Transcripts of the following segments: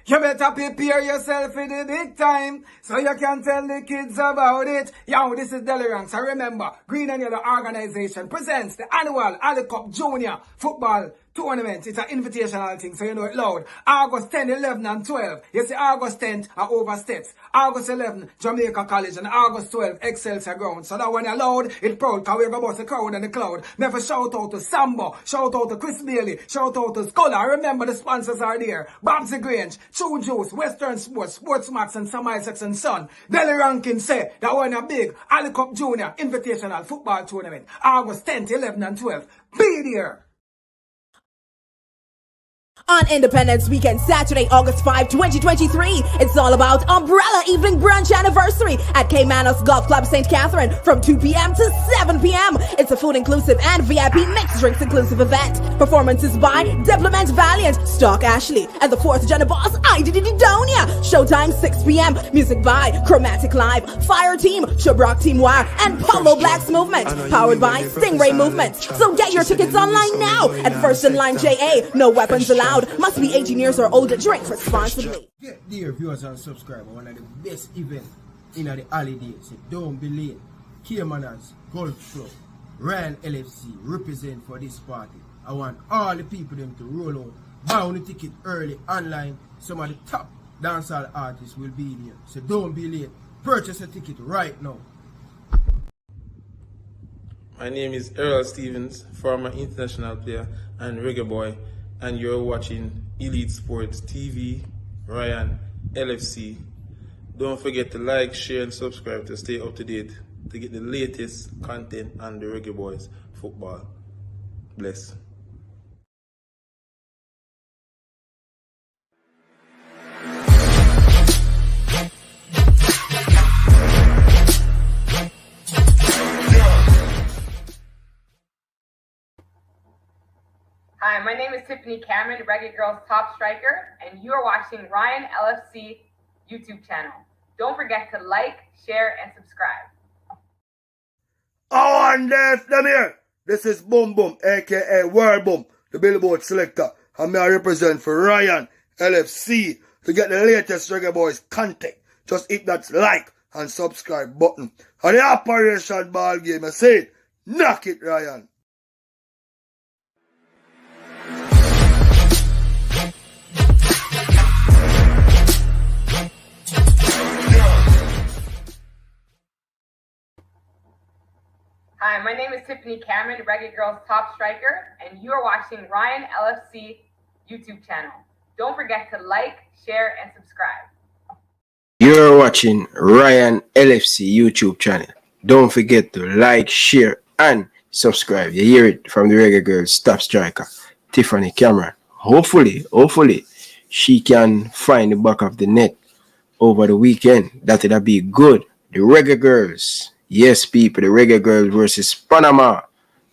You better prepare yourself for the big time so you can tell the kids about it. Yo, this is Delirance. I remember Green and Yellow Organization presents the annual Ali Cup Junior Football Tournament. It's an invitational thing, so you know it loud. August 10, 11, and 12. You see, August 10th are oversteps. August 11, Jamaica College, and August 12, Excelsior Ground. So that when you're loud, it's proud, because we're going to bust the crowd and the cloud. Never shout out to Sambo, shout out to Chris Bailey, shout out to Scholar. Remember, the sponsors are there. Babsy Grange, True Juice, Western Sports, Sportsmax, and Sam Isaacs and Son. Delly Rankin say that when a big Ali Cup Junior Invitational Football Tournament, August 10th, 11, and 12. Be there. On Independence Weekend, Saturday, August 5, 2023, it's all about Umbrella Evening Brunch Anniversary at K Manos Golf Club St. Catherine from 2 p.m. to 7 p.m. It's a food inclusive and VIP mixed drinks inclusive event. Performances by Diplomat Valiant, Stock Ashley, and the 4th Gen Boss, Donia. Showtime 6 p.m. Music by Chromatic Live, Fire Team, Shabrock Team Wire, and Polo Blacks Movement, powered by Stingray Movements. So get your tickets online now at First in Line JA. No weapons allowed. Must be 18 years or older. Drink responsibly. Get dear viewers and subscribers, one of the best events in the holidays. So don't be late. K-Manos Golf Club, Ryan LFC represent for this party. I want all the people them to roll out, buy on the ticket early online. Some of the top dancehall artists will be there. So don't be late. Purchase a ticket right now. My name is Errol Stevens, former international player and reggae boy, and you're watching Elite Sports TV, Ryan LFC. Don't forget to like, share, and subscribe to stay up to date to get the latest content on the Reggae Boyz football. Bless. Hi, my name is Tiffany Cameron, Reggae Girlz top striker, and you are watching Ryan LFC YouTube channel. Don't forget to like, share, and subscribe. Oh, and there's them here. This is Boom Boom, aka World Boom, the Billboard selector, and I represent for Ryan LFC. To get the latest Reggae Boyz content, just hit that like and subscribe button. And the Operation Ball Game, I say, knock it, Ryan. Hi, my name is Tiffany Cameron, Reggae Girlz top striker, and you are watching Ryan LFC YouTube channel. Don't forget to like, share, and subscribe. You're watching Ryan LFC YouTube channel. Don't forget to like, share, and subscribe. You hear it from the Reggae Girlz top striker, Tiffany Cameron. Hopefully, she can find the back of the net over the weekend. That'll be good. The Reggae Girlz. Yes, people. The Reggae Girlz versus Panama.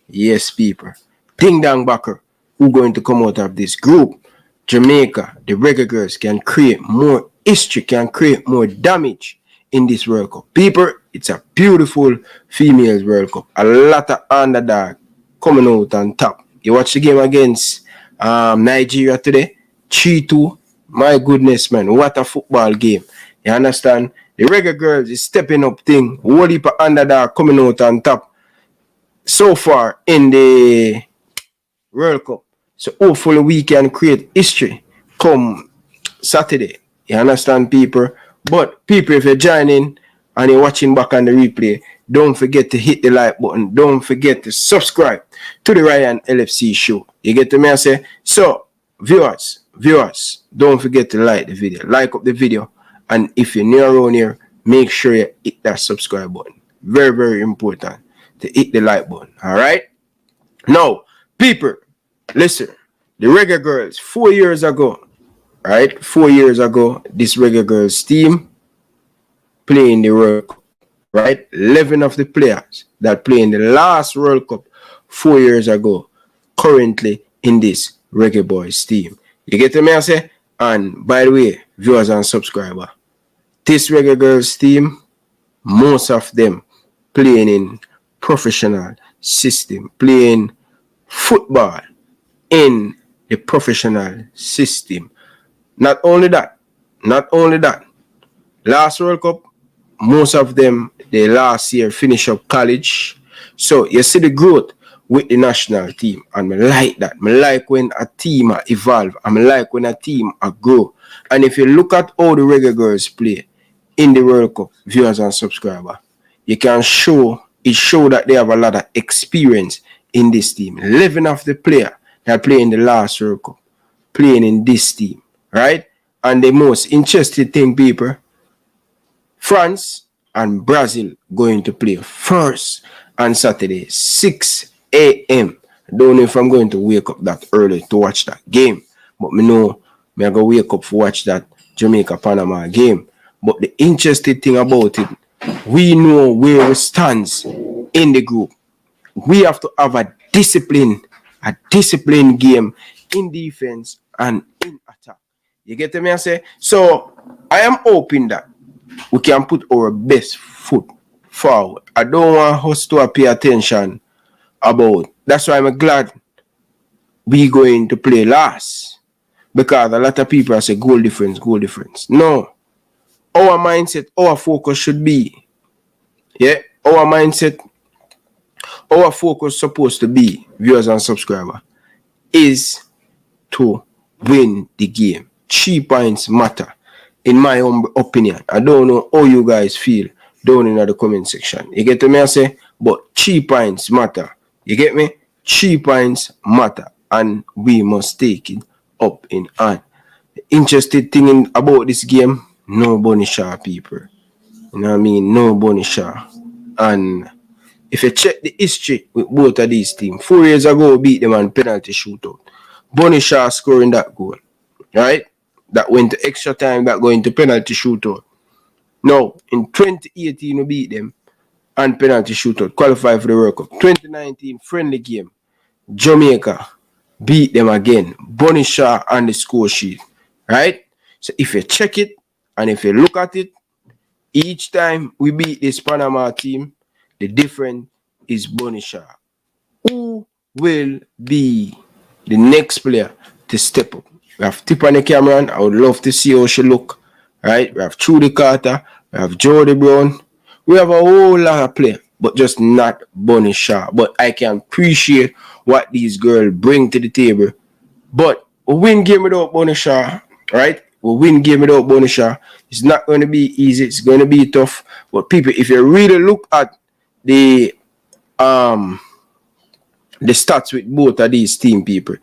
Yes, people. Ding Dong Backer. Who going to come out of this group? Jamaica. The Reggae Girlz can create more history, can create more damage in this World Cup. People, it's a beautiful females World Cup. A lot of underdog coming out on top. You watch the game against Nigeria today. 3-2. My goodness, man. What a football game. You understand? The Reggae Girlz is stepping up thing. Whole heap of underdog coming out on top so far in the World Cup. So hopefully we can create history come Saturday. You understand, people? But people, if you're joining and you're watching back on the replay, don't forget to hit the like button. Don't forget to subscribe to the Ryan LFC show. You get to me, I say? So, viewers, don't forget to like the video. Like up the video. And if you're new around here, make sure you hit that subscribe button. Very, very important to hit the like button. All right? Now, people, listen. The Reggae Girlz, 4 years ago, right? 4 years ago, this Reggae Girlz team playing the World Cup, right? 11 of the players that play in the last World Cup 4 years ago, currently in this Reggae Boyz team. You get me, I say? And by the way, viewers and subscribers, this Reggae Girlz team, most of them playing in professional system, playing football in the professional system. Not only that, Not only that, last World Cup, most of them, they last year finish up college. So you see the growth with the national team. And I like that. I like when a team evolve. I like when a team grow. And if you look at how the Reggae Girlz play in the World Cup, viewers and subscribers, you can show that they have a lot of experience in this team. 11 of the player that play in the last World Cup playing in this team, right? And the most interesting thing, people, France and Brazil going to play first on Saturday, 6 a.m. I don't know if I'm going to wake up that early to watch that game, but me know me I go wake up to watch that Jamaica Panama game. But the interesting thing about it, we know where we stands in the group. We have to have a disciplined game in defense and in attack. You get me? I say? So I am hoping that we can put our best foot forward. I don't want us to pay attention about. That's why I'm glad we going to play last. Because a lot of people say goal difference. No. Our mindset, our focus should be, our mindset, our focus supposed to be, viewers and subscribers, is to win the game. 3 points matter, in my own opinion. I don't know how you guys feel down in the comment section. You get me? I say, but 3 points matter. You get me? 3 points matter, and we must take it up in hand. The interesting thing about this game, no Bunny Shaw, people. You know what I mean? No Bunny Shaw. And if you check the history with both of these teams, 4 years ago, we beat them on penalty shootout. Bunny Shaw scoring that goal, right? That went to extra time, that going to penalty shootout. Now, in 2018, we beat them on penalty shootout, qualify for the World Cup. 2019, friendly game, Jamaica beat them again. Bunny Shaw on the score sheet, right? So if you check it, and if you look at it, each time we beat this Panama team, the difference is Bunny Shaw. Who will be the next player to step up? We have Tiffany Cameron. I would love to see how she look. Right? We have Trudy Carter. We have Jody Brown. We have a whole lot of players, but just not Bunny Shaw. But I can appreciate what these girls bring to the table. But we win game without Bunny Shaw, right? We win game without Bunny Shaw. It's not going to be easy. It's going to be tough. But people, if you really look at the stats with both of these team, people,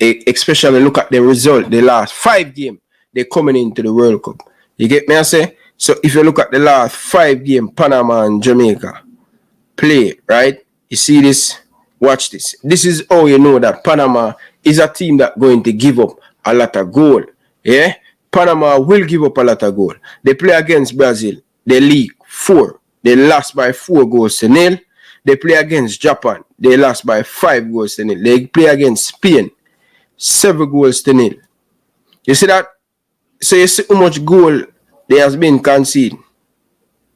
especially look at the result, the last 5 games, they're coming into the World Cup. You get me? I say? So if you look at the last 5 games, Panama and Jamaica play, right? You see this? Watch this. This is how you know that Panama is a team that's going to give up a lot of goal. Yeah? Panama will give up a lot of goal. They play against Brazil. They lead 4. They lost by 4-0. They play against Japan. They lost by 5-0. They play against Spain. 7-0. You see that? So you see how much goal they has been conceding.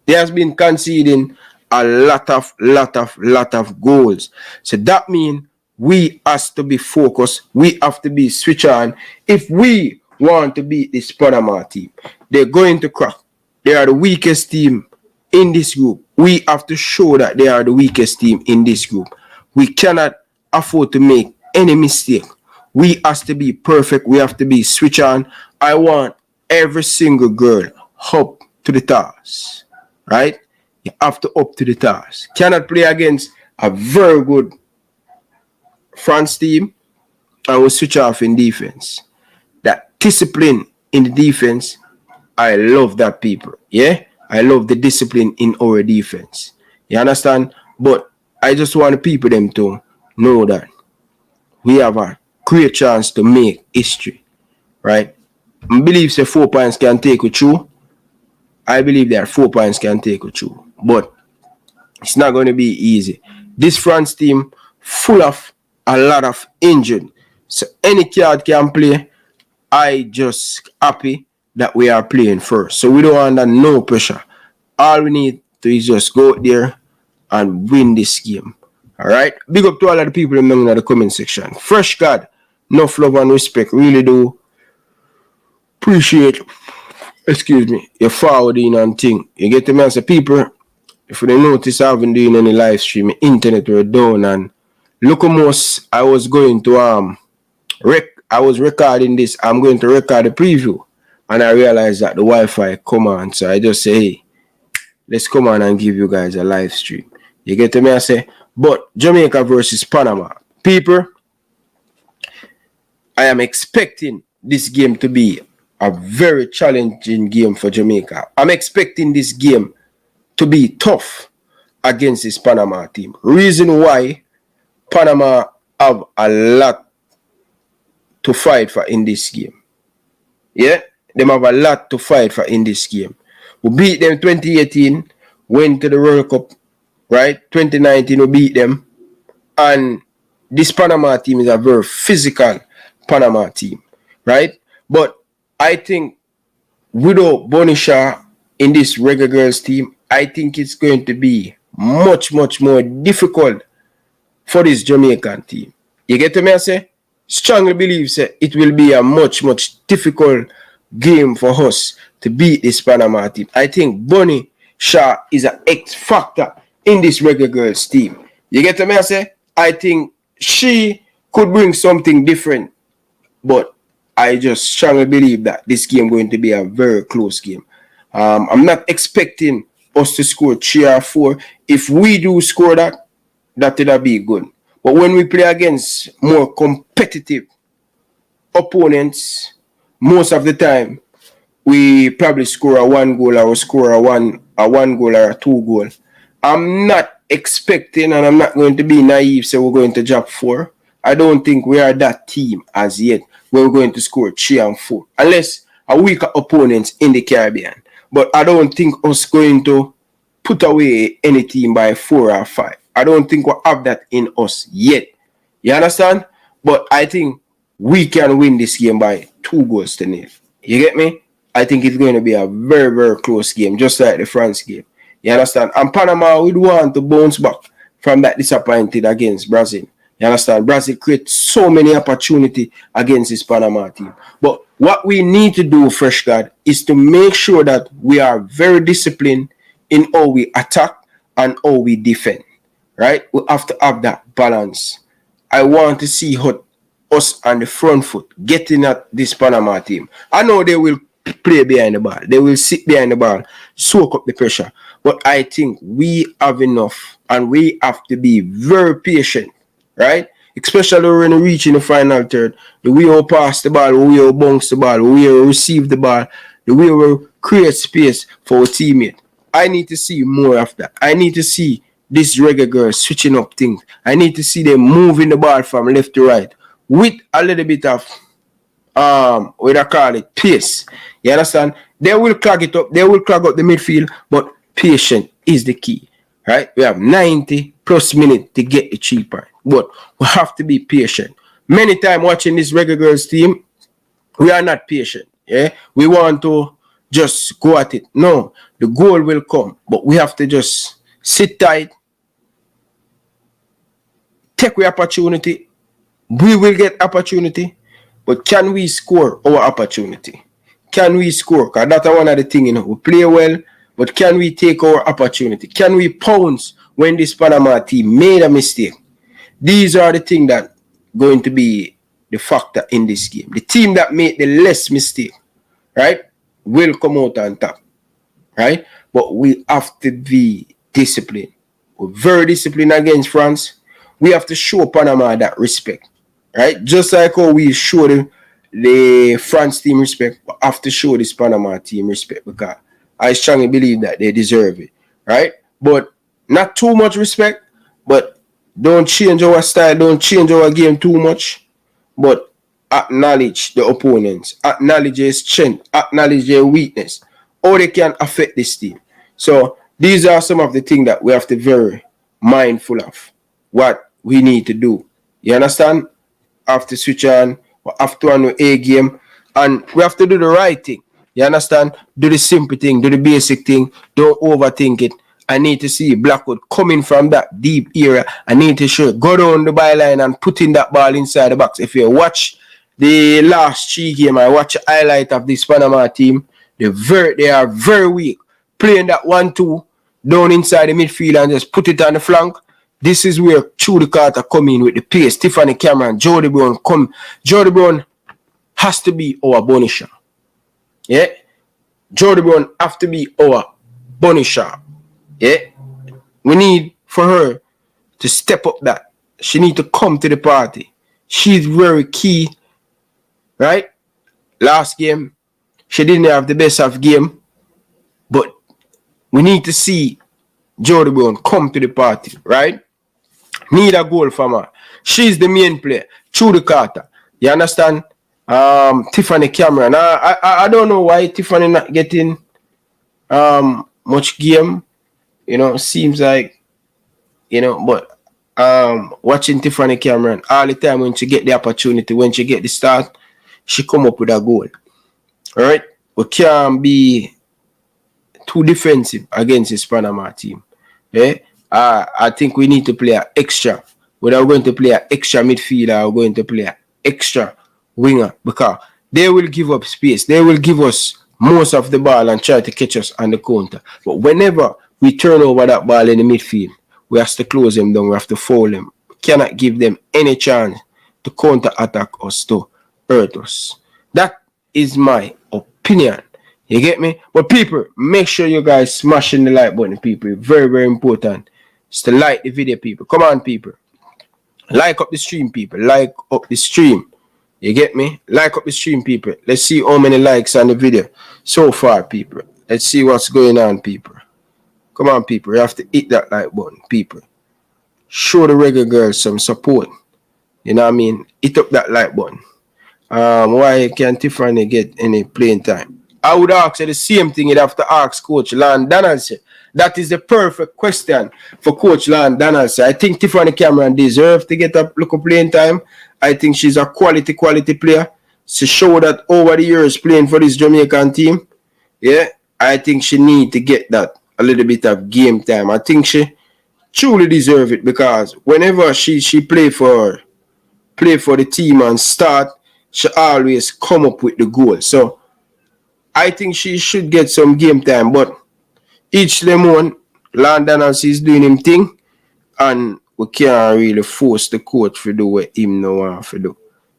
They has been conceding a lot of goals. So that means we have to be focused. We have to be switch on. If we want to beat this Panama team, they're going to crack. They are the weakest team in this group. We have to show that they are the weakest team in this group. We cannot afford to make any mistake. We have to be perfect. We have to be switch on. I want every single girl up to the task. Right? You have to up to the task. Cannot play against a very good France team and we switch off in defense. That discipline in the defense, I love that, people. Yeah? I love the discipline in our defense. You understand? But I just want the people them to know that we have a great chance to make history. Right? I believe say 4 points can take you through. I believe that 4 points can take you through. But it's not going to be easy. This France team full of a lot of injured. So any card can play. I just happy that we are playing first. So we don't under no pressure. All we need to is just go out there and win this game. Alright? Big up to all of the people in the comment section. Fresh God, enough love and respect. Really do appreciate, excuse me, your forwarding and thing. You get to me as a people, if you don't notice I haven't doing any live stream, internet were down and look almost I was going to I was recording this. I'm going to record the preview. And I realized that the Wi-Fi come on. So I just say, hey, let's come on and give you guys a live stream. You get to me? I say, but Jamaica versus Panama. People, I am expecting this game to be a very challenging game for Jamaica. I'm expecting this game to be tough against this Panama team. Reason why Panama have a lot to fight for in this game. Yeah, they have a lot to fight for in this game. We beat them 2018, went to the World Cup, right? 2019 we beat them. And this Panama team is a very physical Panama team, right? But I think without Bonisha in this Reggae Girlz team, I think it's going to be much more difficult for this Jamaican team. You get to me, I say? Strongly believe it will be a much difficult game for us to beat this Panama team. I think Bonnie Shaw is an X factor in this Reggae Girlz team. You get to me, I say? I think she could bring something different, but I just strongly believe that this game is going to be a very close game. I'm not expecting us to score 3 or 4. If we do score that would be good. But when we play against more competitive opponents, most of the time, we probably score a 1 goal or score a one goal or a 2 goal. I'm not expecting, and I'm not going to be naive, so we're going to drop 4. I don't think we are that team as yet where we're going to score 3 and 4. Unless a weaker opponents in the Caribbean. But I don't think us going to put away any team by 4 or 5. I don't think we have that in us yet. You understand? But I think we can win this game by 2 goals to 0. You get me? I think it's going to be a very close game, just like the France game. You understand? And Panama would want to bounce back from that disappointed against Brazil. You understand? Brazil created so many opportunities against this Panama team. But what we need to do, Fresh God, is to make sure that we are very disciplined in how we attack and how we defend. Right? We have to have that balance. I want to see us on the front foot getting at this Panama team. I know they will play behind the ball. They will sit behind the ball, soak up the pressure. But I think we have enough and we have to be very patient, right? Especially when we reach in the final third. The way we pass the ball, the way we bounce the ball, the way we receive the ball, the way we create space for our teammate. I need to see more of that. I need to see this Reggae Girl switching up things. I need to see them moving the ball from left to right with a little bit of what I call it, pace. You understand? They will clog it up. They will clog up the midfield, but patience is the key. Right? We have 90 plus minutes to get the 3 points, but we have to be patient. Many times watching this Reggae Girlz team, we are not patient. Yeah, we want to just go at it. No, the goal will come, but we have to just sit tight, take the opportunity. We will get opportunity, but can we score our opportunity? Can we score? Because that's one of the things, you know, we play well, but can we take our opportunity? Can we pounce when this Panama team made a mistake? These are the things that going to be the factor in this game. The team that made the less mistake, right, will come out on top, right? But we have to be disciplined. We're very disciplined against France. We have to show Panama that respect, right? Just like how we show the France team respect, we have to show this Panama team respect because I strongly believe that they deserve it, right? But not too much respect, but don't change our style, don't change our game too much, but acknowledge the opponents, acknowledge their strength, acknowledge their weakness, or they can affect this team. So these are some of the things that we have to be very mindful of what we need to do. You understand? Have to switch on, have to on the A game, and we have to do the right thing. You understand? Do the simple thing, do the basic thing, don't overthink it. I need to see Blackwood coming from that deep area. I need to show go down the byline and put in that ball inside the box. If you watch the last 3 games. I watch a highlight of this Panama team. They are very weak. Playing that 1-2 down inside the midfield and just put it on the flank. This is where Trudy Carter come in with the pace. Tiffany Cameron, Jody Brown come. Jody Brown has to be our Bonisher. Yeah? Jody Brown have to be our Bonisher. Yeah? We need for her to step up that. She need to come to the party. She's very key. Right? Last game, she didn't have the best of game. But we need to see Jody Brown come to the party. Right? Need a goal from her. She's the main player. Trudy Carter. You understand? Tiffany Cameron. I don't know why Tiffany not getting much game. You know, seems like, you know, but watching Tiffany Cameron all the time when she get the opportunity, when she get the start, she come up with a goal. Alright? We can't be too defensive against this Panama team. Yeah? I think we need to play an extra. Whether we're going to play an extra midfielder or we're going to play an extra winger, because they will give up space. They will give us most of the ball and try to catch us on the counter. But whenever we turn over that ball in the midfield, we have to close them down. We have to foul them. We cannot give them any chance to counter attack us, to hurt us. That is my opinion. You get me? But people, make sure you guys smashing the like button, people. Very, very important. It's to like the video, people. Come on, people. Like up the stream, people. Like up the stream. You get me? Like up the stream, people. Let's see how many likes on the video so far, people. Let's see what's going on, people. Come on, people. You have to hit that like button, people. Show the Reggae Girlz some support. You know what I mean? Hit up that like button. Why can't Tiffany get any playing time? I would ask her the same thing you'd have to ask Coach Lon Donaldson. That is the perfect question for Coach Lon Donaldson. I think Tiffany Cameron deserves to get a look of playing time. I think she's a quality player. She showed that over the years playing for this Jamaican team. Yeah, I think she need to get that a little bit of game time. I think she truly deserves it, because whenever she play for the team and start, she always come up with the goal. So I think she should get some game time, but each them one, London is doing him thing, and we can't really force the coach to do what him no want to do.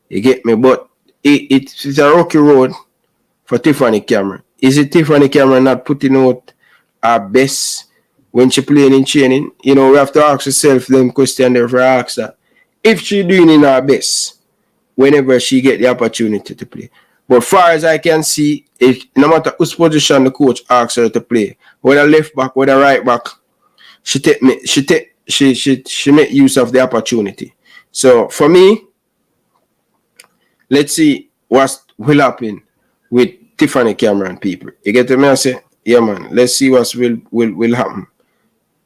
You get me? But it's a rocky road for Tiffany Cameron. Is it Tiffany Cameron not putting out her best when she playing in training? You know, we have to ask ourselves them question there for ask that. If she doing in her best whenever she get the opportunity to play. But far as I can see, no matter whose position the coach asks her to play, whether left back, whether right back, she make use of the opportunity. So for me, let's see what will happen with Tiffany Cameron, people. You get the message? Yeah, man. Let's see what will happen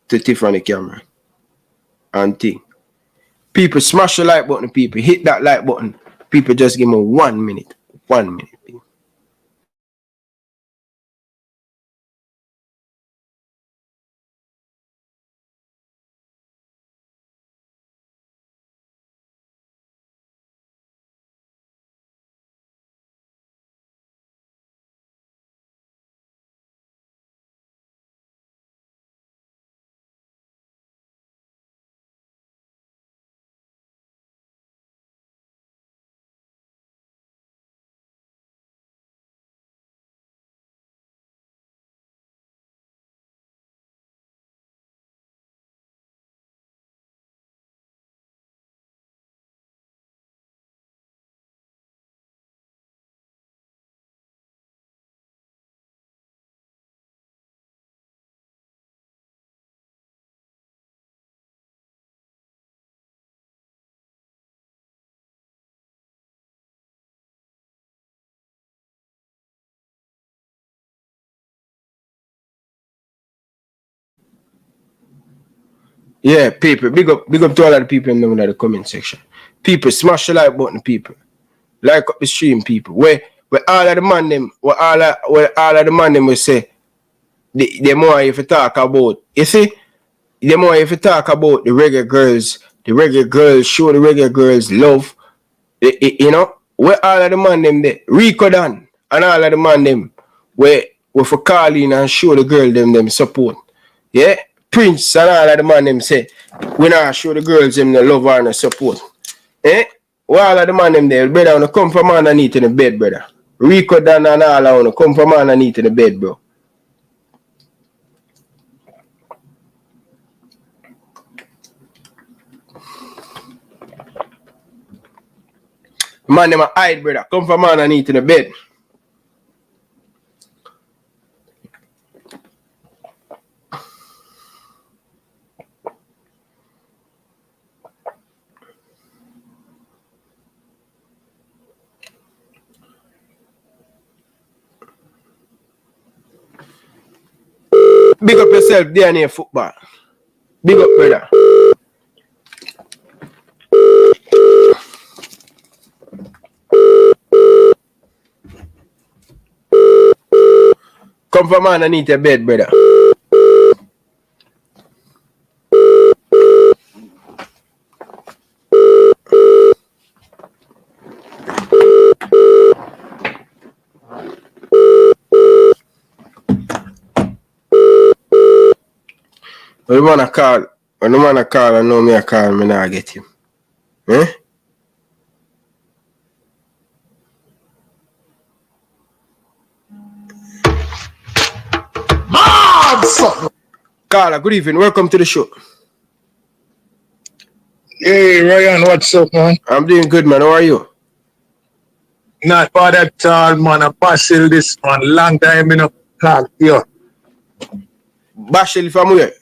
to Tiffany Cameron and thing. People, smash the like button, people. Hit that like button. People, just give me 1 minute. 1 minute, people. Yeah, people, big up to all of the people in the comment section. People, smash the like button, people. Like up the stream, people. Where all of the man them, where all of the man them will say, the more if you talk about, you see, the more if you talk about the Reggae Girlz show the Reggae Girlz love, you know, where all of the man them there, Rico Dan, and all of the man them, where for call in and show the girl them support. Yeah? Prince and all of the man them say, we not show the girls them the love and the support. Eh? Where all of the man them there, brother, wanna come from underneath in the bed, brother. Rico Dan and all of wanna come from underneath in the bed, bro. Man, them a hide, brother. Come from underneath in the bed. Big up yourself, DNA football. Big up, brother. Come from underneath your bed, brother. When the man a call, I know me a call, me not get him. Eh? Carla, good evening. Welcome to the show. Hey, Ryan, what's up, man? I'm doing good, man. How are you? Not bad at all, man. I Basil this, man. Long time in a talk here. Basil from where?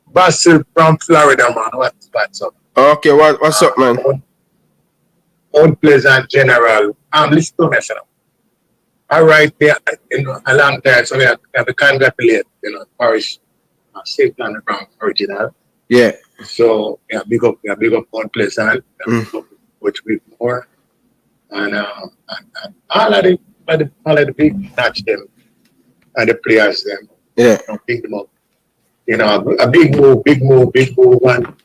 Basil from Florida, man. What's up? Okay, what's up, man? Old Pleasant General. Listen to me, sir. All right, there, a long time, so we have to congratulate, Parish, St. Brown original. Yeah. So, big up Old Pleasant, which we more. And all of the big match them and the players them. Yeah. Pick them up. A big move, one.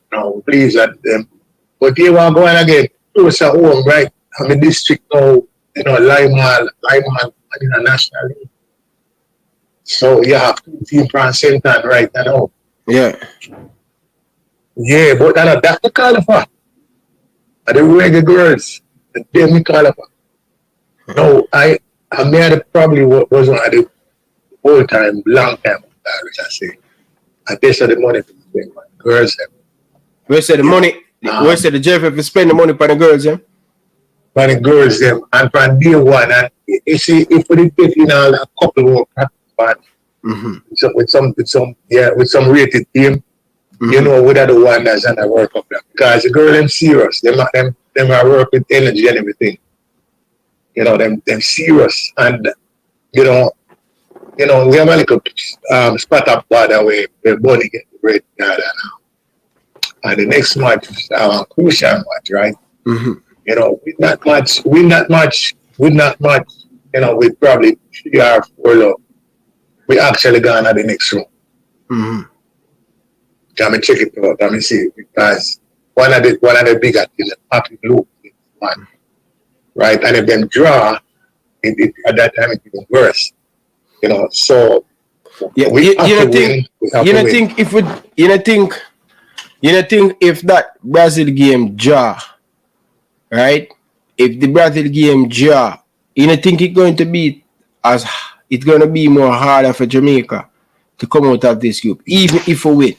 Please at them. But here we're going again. Close at home, right? I'm in district now, Lima National League. So you have 2 teams from St. Ann right now. Yeah. Yeah, but that's the call for. The Reggae Girlz. They me call for. No, I made it probably was one of the whole time, long time, which I say. I pay the money to spend on girls. Where said the money? Where said the Jeff if you spend the money for the girls, yeah? For the girls, them, and from day one, and you see, if we take a couple more practice, with some rated team, whether the one that's on the work up there. Because the girl them serious, them are work with energy and everything. Them serious, and we have a little spot up by the way where Bonnie get the red card now. And the next match is our crucial match, right? With not much, with probably 3 or 4 love. We actually gone at the next room. Can I check it out? Let me see, because one of the bigger things is happy blue one. Right? And if them draw, at that time it's even worse. So yeah, we have to win. You don't think if that Brazil game draw, right? If the Brazil game draw, you don't think it's going to be more harder for Jamaica to come out of this group, even if we win?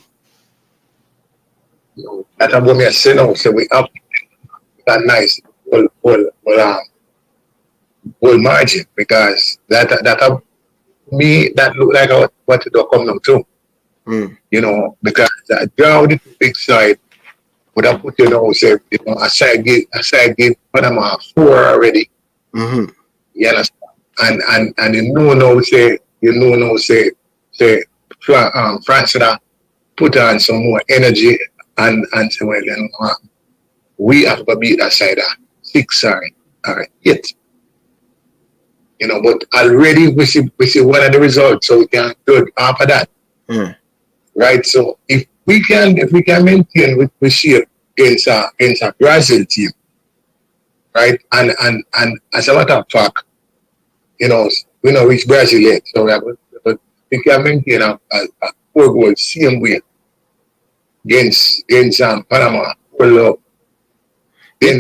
That's what I say now. So we have that nice whole margin, because that look like what it will come down to. Because that draw with the big side would have put aside give Panama 4 already. You understand? And say France put on some more energy and say, well, we have to beat that side 6 or 8. But already we see one of the results, so we can do it after that. Right? So if we can maintain with shape against a Brazil team, right? And as a matter of fact, we know which Brazil yet, so we can maintain a 4-goal same way against Panama. You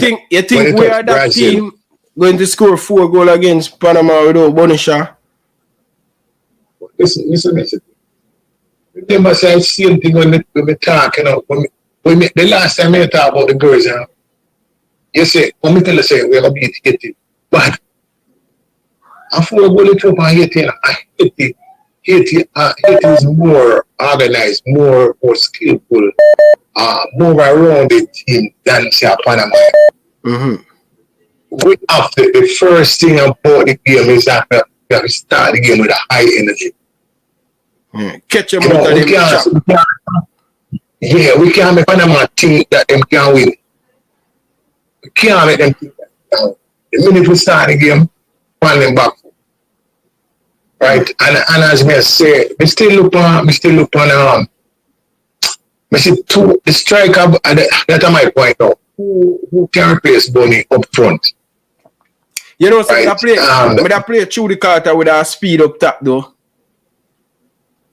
think we are that Brazil, team going to score 4 goals against Panama without Bonisha? Listen. Remember, say same thing when we talk, the last time we talk about the girls, you say, when we tell us, we're going to beat Haiti. But after we go to Haiti, Haiti is more organized, more skillful, more rounded team than say Panama. Mm-hmm. We have the first thing about the game is that we start the game with a high energy. Catch them out of them. Yeah, we can't make Panama think that them can win. We can't make them think that they can win. The minute we start the game, pan them back. Right? And as I say, we still look on I see the striker that I might point out. Who can replace Bonnie up front? You know, so right? I play through the Carter with our speed up top though.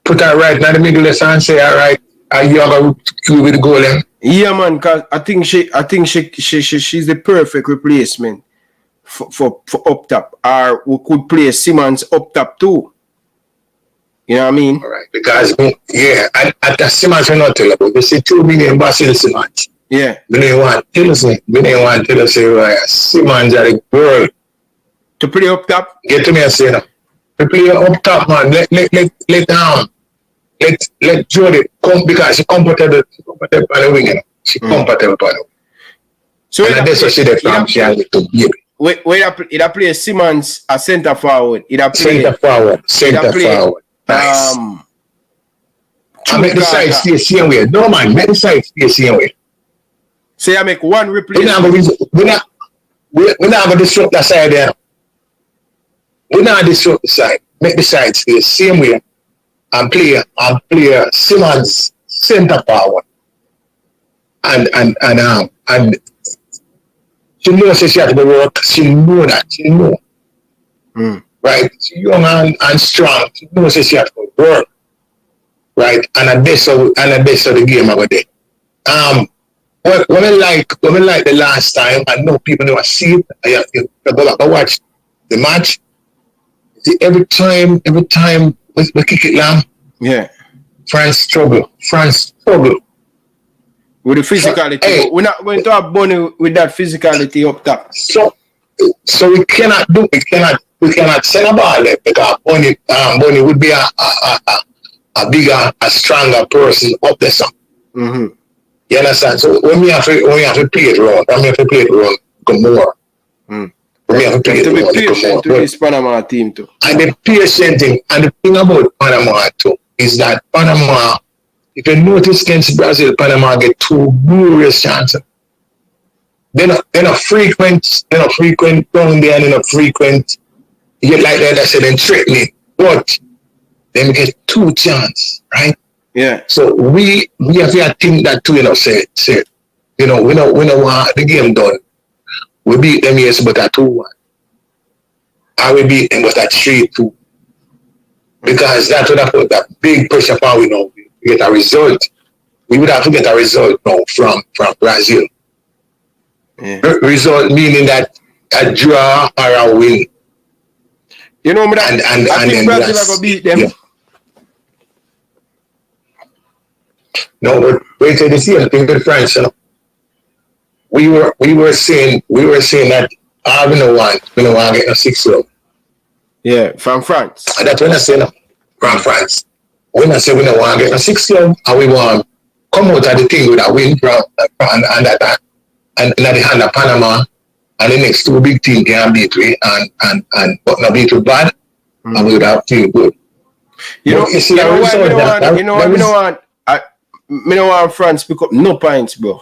Put her right now the middle and say, all right, you have a queue with the goal then? Yeah, man, cause I think she's the perfect replacement for up top. Or we could play Simmons up top too. You know what I mean? All right, because at the Simmons we're not tell about. We see 2 million Basil Simmons. Yeah. We didn't want to tell us Simmons are the girl. To play up top? Get to me and say that. To play up top, man. Let Jody come because she comfortable on the wing. She comfortable on the wing. So and that's what she did from she has to give it. It play Simmons a centre forward. Centre forward. Nice. I make the side stay the same way. No man, make the side stay the same way. So I make one replacement. We're not going to disrupt the side there. We're not disrupt the side. Make the side stay the same way. And play Simmons centre forward. And she knows she has to work. She know that. She know. Right? She's young and strong. She knows she has to work. Right? And that's how the game over there. When I like the last time, I know people never see it. I have to go back and watch the match. See, every time we kick it long. Yeah. France struggle. With the physicality. Hey, we're not going to have Bonnie with that physicality up top. So we cannot send a ball there because Bonnie would be a bigger, a stronger person up there. Mm-hmm. You understand? So when we have to play it wrong, come more. We have to play it wrong, patient to this Panama team too. And the patient thing, and the thing about Panama too, is that Panama, if you notice against Brazil, Panama get 2 glorious chances. They're not frequent down there, and they're not frequent. You get like that, I said, and threatening. But then get 2 chances, right? Yeah. So we have to think that too, say, we don't want the game done. We beat them yes, but at 2-1. And we beat them but at 3-2. Because that would have put that big pressure upon we know to get a result. We would have to get a result now from Brazil. Yeah. Result meaning that a draw or a win. You know, I think Brazil are going to beat them. Yeah. No, but wait till the same thing with France. We were saying that we don't want to get a 6-0. Yeah, from France. And that's when I say from France. When I say we don't want to get a 6-0, and we want to come out of the thing with a win from and at the hand of Panama, and the next 2 big teams can beat we and but not beat too bad, and we would have feel good. You know what? I don't want France pick up no points, bro.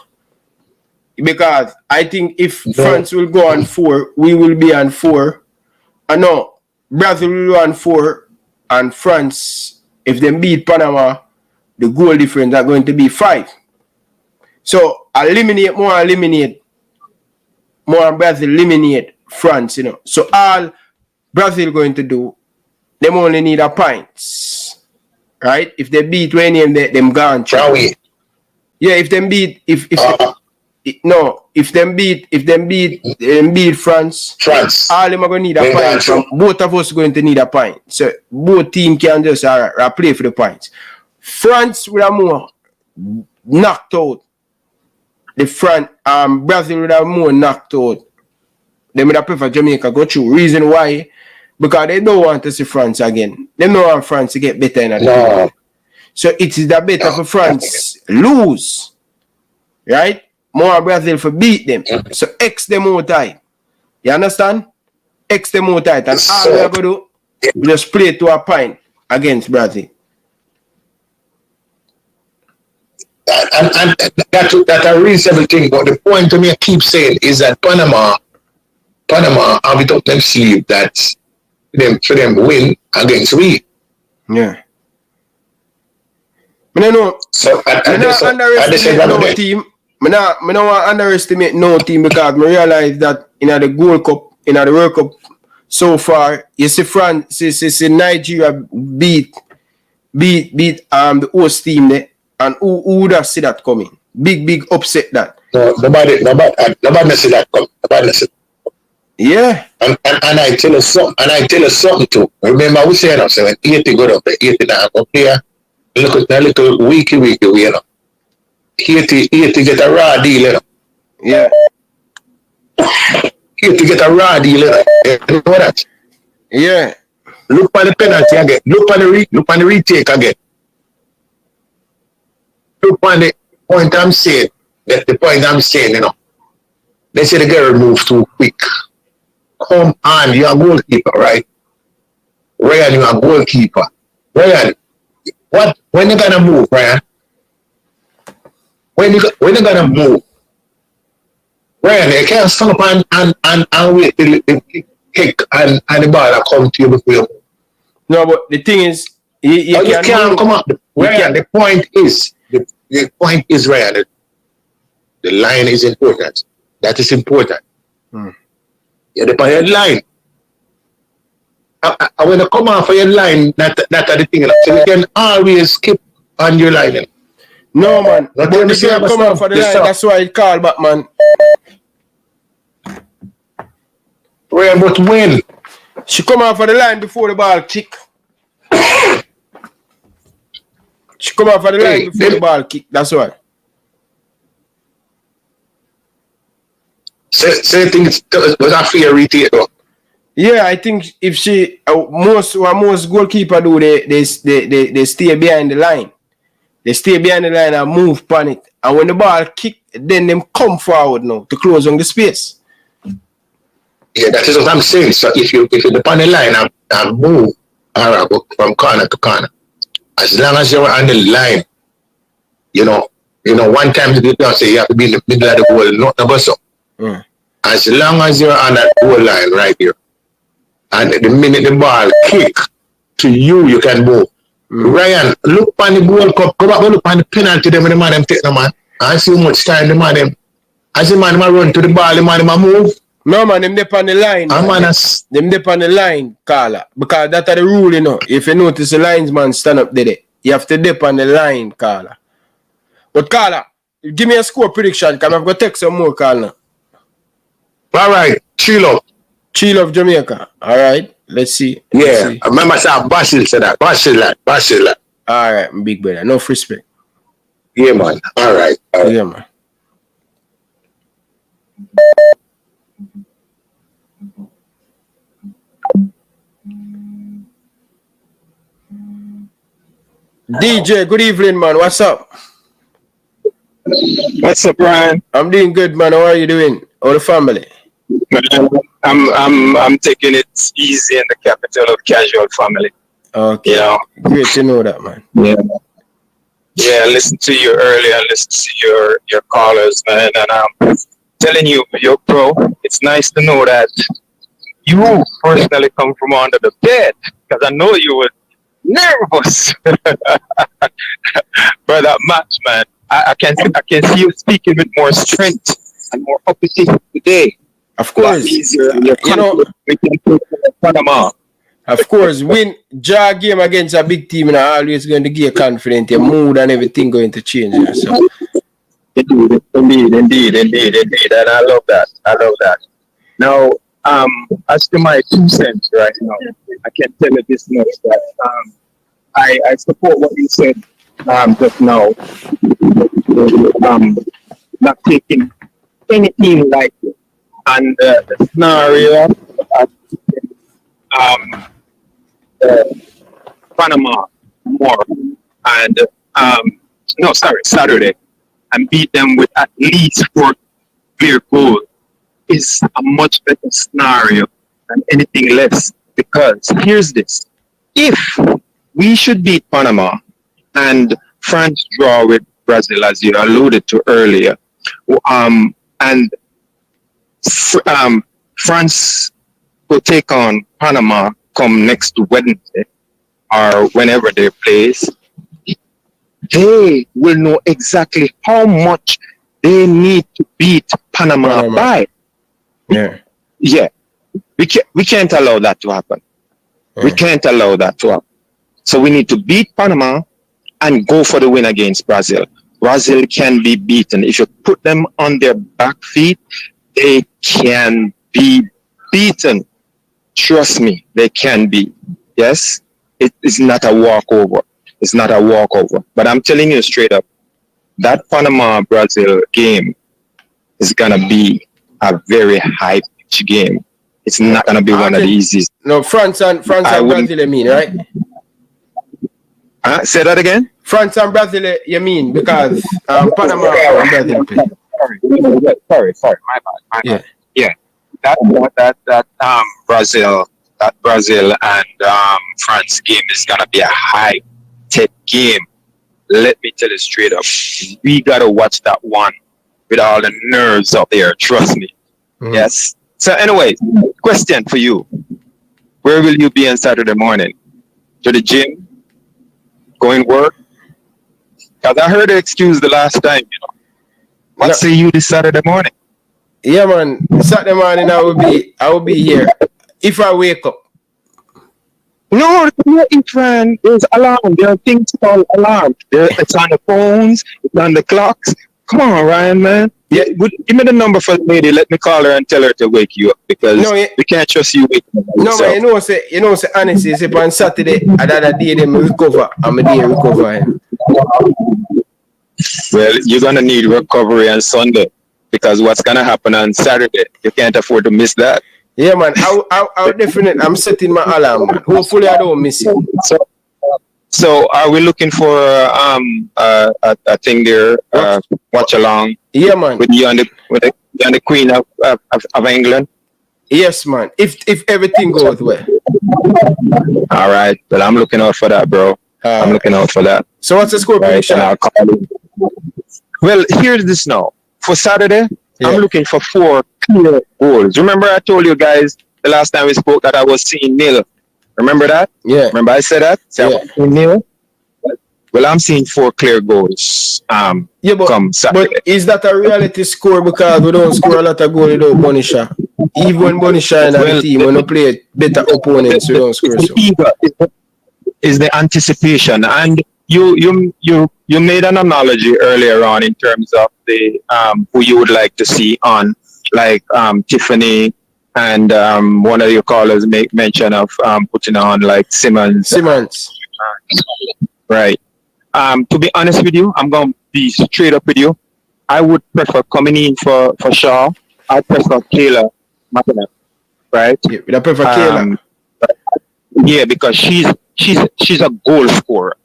Because I think if France will go on 4, we will be on 4. And no, Brazil will go on 4, and France, if they beat Panama, the goal difference are going to be 5. So eliminate more and Brazil eliminate France, you know. So all Brazil going to do, them only need a points. Right? If they beat any of them gone. Yeah, if them beat if them beat France, all them are gonna need a point. From both of us going to need a point. So both team can just play for the points. France would have more knocked out. Brazil would have more knocked out. They would have prefer Jamaica go through. Reason why? Because they don't want to see France again. They don't want France to get better in the So it is the better for France lose. Right? More Brazil for beat them. So X them more tight. You understand? X them more tight. And all we are going to do, just play to a point against Brazil. And that's a reasonable thing. But the point to me I keep saying is that Panama have it up them sleeve that for them win against we. Yeah. I don't know. So I don't underestimate no team. I don't want to underestimate no team because I realize that in the Gold Cup, in the World Cup so far, you see France, you see Nigeria beat the host team there, and who would have see that coming? Big upset that. No, nobody see that coming. Nobody see. Yeah. And I tell you something too. Remember we saying so when 80 go up there, 80 now up there. Look at that little weeky, you know. 80 get a raw deal, you know. Yeah. 80 get a raw deal, you know. You know that? Yeah. Look on the penalty again. Look on the retake again. Look on the point I'm saying. That's the point I'm saying, you know. They say the girl moves too quick. Come on, you're a goalkeeper, right? Ryan, you're a goalkeeper. Ryan, when you gonna move, Ryan? When you gonna move? Ryan, you can't stand up and wait till the kick and the ball will come to you before you move. No, but the thing is, you can't come up. Ryan, the point is, Ryan, the line is important. That is important. You're the line. I want to come off of your line, that's the thing. So you can always keep on your line. No, man. But the girl come off of the line, that's why it called back, man. Well, but when? She come off of the line before the ball kick. She come off of the line before the ball kick, that's why. So you think it was a fair retake though? Yeah, I think if she most goalkeeper do they stay behind the line. They stay behind the line and move on it. And when the ball kick, then them come forward now to close on the space. Yeah, that is what I'm saying. So if you depend on the line and move from corner to corner, as long as you're on the line, you know, one time you say you have to be in the middle of the goal, not the bus up. As long as you're on that goal line right here, and the minute the ball kick to you, you can move. Ryan, look on the Gold Cup, go back and look on the penalty them when the man them take the man. And see how much time the man them. As the man run to the ball, the man them move. No man, them dip on the line. Them dip on the line, Carla. Because that's the rule, you know. If you notice the linesman stand up there, you have to dip on the line, Carla. But Carla, give me a score prediction, because I'm going to take some more, Carla. All right, chill up. Chill of Jamaica. All right. Let's see. Yeah. I remember I Basil said that. Basil. All right, big brother. No respect. Yeah, man. All right. Yeah, man. DJ, good evening, man. What's up? What's up, Ryan? I'm doing good, man. How are you doing? How the family? I'm taking it easy in the capital of casual family. Okay. You know? Great to know that, man. Yeah, listen to you earlier, listen to your callers, man, and I'm telling you, yo, bro, it's nice to know that you personally come from under the bed, because I know you were nervous. For that match, man. I can see you speaking with more strength and more uppity today. Of course. Easier. You know, We can put Panama. of course, draw game against a big team, and always going to get confident. Your mood and everything going to change. You know, so. Indeed. And I love that. Now, as to my 2 cents right now, I can tell you this much that I support what you said just now. Not taking anything like it. And the scenario Panama more and Saturday and beat them with at least 4 clear goals is a much better scenario than anything less. Because here's this: if we should beat Panama and France draw with Brazil, as you alluded to earlier, and France will take on Panama come next Wednesday or whenever they plays, they will know exactly how much they need to beat Panama by. Yeah. We can't allow that to happen. We can't allow that to happen. So we need to beat Panama and go for the win against Brazil. Brazil can be beaten. If you put them on their back feet, they can be beaten. Trust me, they can be. Yes, it is not a walkover. It's not a walkover. But I'm telling you straight up, that Panama-Brazil game is going to be a very high-pitch game. It's not going to be one of the easiest. No, France and Brazil, you mean, right? Say that again? France and Brazil, you mean, because Panama and Brazil play. Sorry, my bad. Yeah. That Brazil and France game is gonna be a high-tech game. Let me tell you straight up, we gotta watch that one with all the nerves up there. Trust me. Yes. So, anyway, question for you: where will you be on Saturday morning? To the gym? Going work? Because I heard the excuse the last time. What say you this Saturday morning? Yeah, man. Saturday morning I will be here if I wake up. No, friend. There's alarm. There are things called alarm. It's on the phones. It's on the clocks. Come on, Ryan, man. Yeah, give me the number for the lady. Let me call her and tell her to wake you up because we can't trust you waking up. No, man. You know, honestly, say on Saturday, another day them recover. I'm a day recover. Well, you're gonna need recovery on Sunday because what's gonna happen on Saturday, you can't afford to miss that. Yeah, man. I definitely. I'm setting my alarm, man. Hopefully, I don't miss it. So are we looking for a thing there? Watch along. Yeah, man. With you and the Queen of England. Yes, man. If everything goes well. All right. Well, I'm looking out for that, bro. I'm looking out for that. So what's the score prediction? I'll call you. Well, here's this now. For Saturday, I'm looking for 4 clear goals. Remember I told you guys the last time we spoke that I was seeing nil. Remember that? Yeah. Remember I said that? So I was seeing nil. Well, I'm seeing 4 clear goals. Come Saturday. But is that a reality score because we don't score a lot of goals without Bonisha? Even when Bonisha and the team, when we play better opponents, we don't score so. Is the anticipation, and you made an analogy earlier on in terms of the who you would like to see on, like Tiffany, and one of your callers make mention of putting on like Simmons. Right. To be honest with you, I'm gonna be straight up with you. I would prefer coming in for Shaw. I prefer Kayla McKenna. Right? Yeah, I prefer Kayla. Yeah, because she's a goal scorer.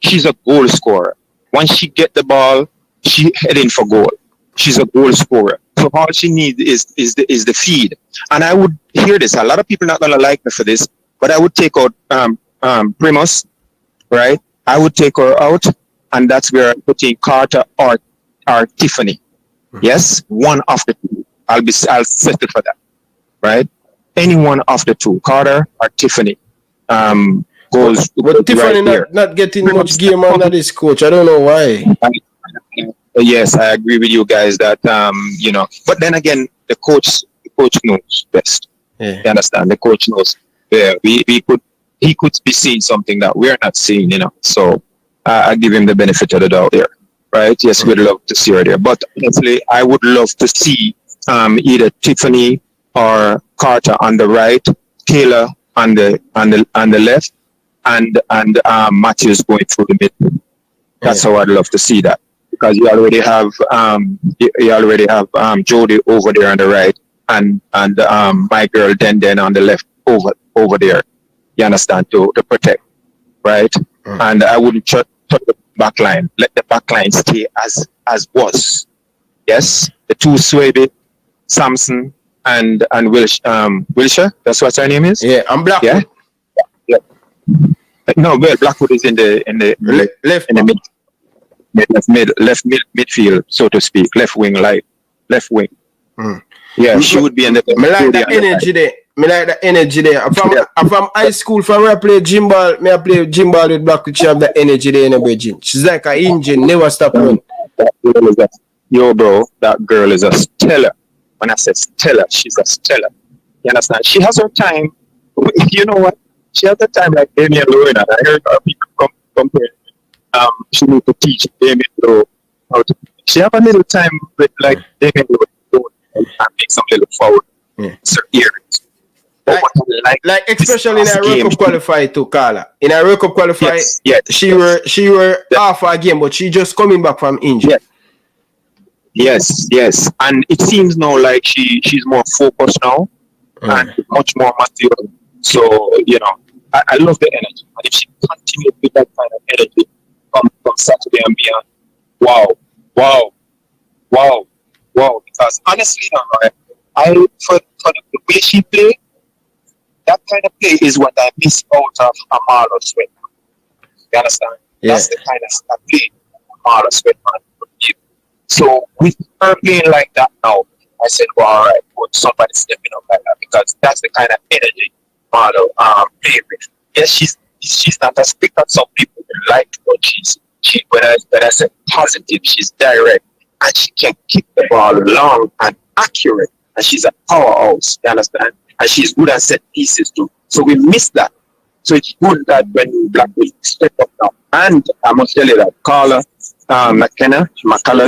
She's a goal scorer. Once she get the ball, she heading for goal. She's a goal scorer. So all she needs is the feed. And I would hear this. A lot of people are not gonna like me for this, but I would take out Primus, right? I would take her out, and that's where I'm putting Carter or Tiffany. Yes, one of the two. I'll settle for that, right? Any one of the two, Carter or Tiffany. Goes. But Tiffany not getting much game under this coach. I don't know why. Yes, I agree with you guys that but then again, the coach coach knows best. Yeah. You understand? The coach knows. Yeah, he could be seeing something that we're not seeing, you know. So I give him the benefit of the doubt there, right? Yes, we'd love to see her there, but honestly, I would love to see either Tiffany or Carter on the right, Kayla on the left, and Matthews going through the middle. That's how I'd love to see that, because you already have Jody over there on the right, and my girl Den on the left over there. You understand, to protect, right? And I wouldn't touch the back line. Let the back line stay as was. Yes, the two Swaby, Samson and Wilshire. That's what her name is. Yeah, and Blackwood. Yeah. No, well, Blackwood is in the left in the midfield, so to speak, left wing. Yeah, she would be in the. Me like the energy there. Me like the energy there. From high school, from where I play gym ball, with Blackwood. She have the energy there in the bridging. She's like an engine, never stop running. Yo, bro, that girl is a stellar. When I say stellar, she's a stellar. You understand? She has her time. You know what? She has the time like Damien Lorena. I heard people compare. She needs to teach Damien Lowe how to. She have a little time with like Damien Lowe and make some little forward. Certain areas. Like especially in a World Cup qualify to Carla. In a World Cup qualify, yes. she were half a game, but she just coming back from injury. Yes. And it seems now like she's more focused now and much more mature. So, you know, I love the energy. And if she continues with that kind of energy from Saturday and beyond, wow. Because honestly, for the way she played, that kind of play is what I miss out of Amara Sweatman. You understand? Yeah. That's the kind of play Amara Sweatman would give. So with her playing like that now, I said, well, all right, put somebody stepping up like that, because that's the kind of energy model play with. Yes, she's not as quick as some people like, but when I said positive, she's direct and she can kick the ball long and accurate, and she's a powerhouse. You understand? And she's good at set pieces too. So we missed that. So it's good that when Blackwood step up now. And I must tell you that Carla McKenna,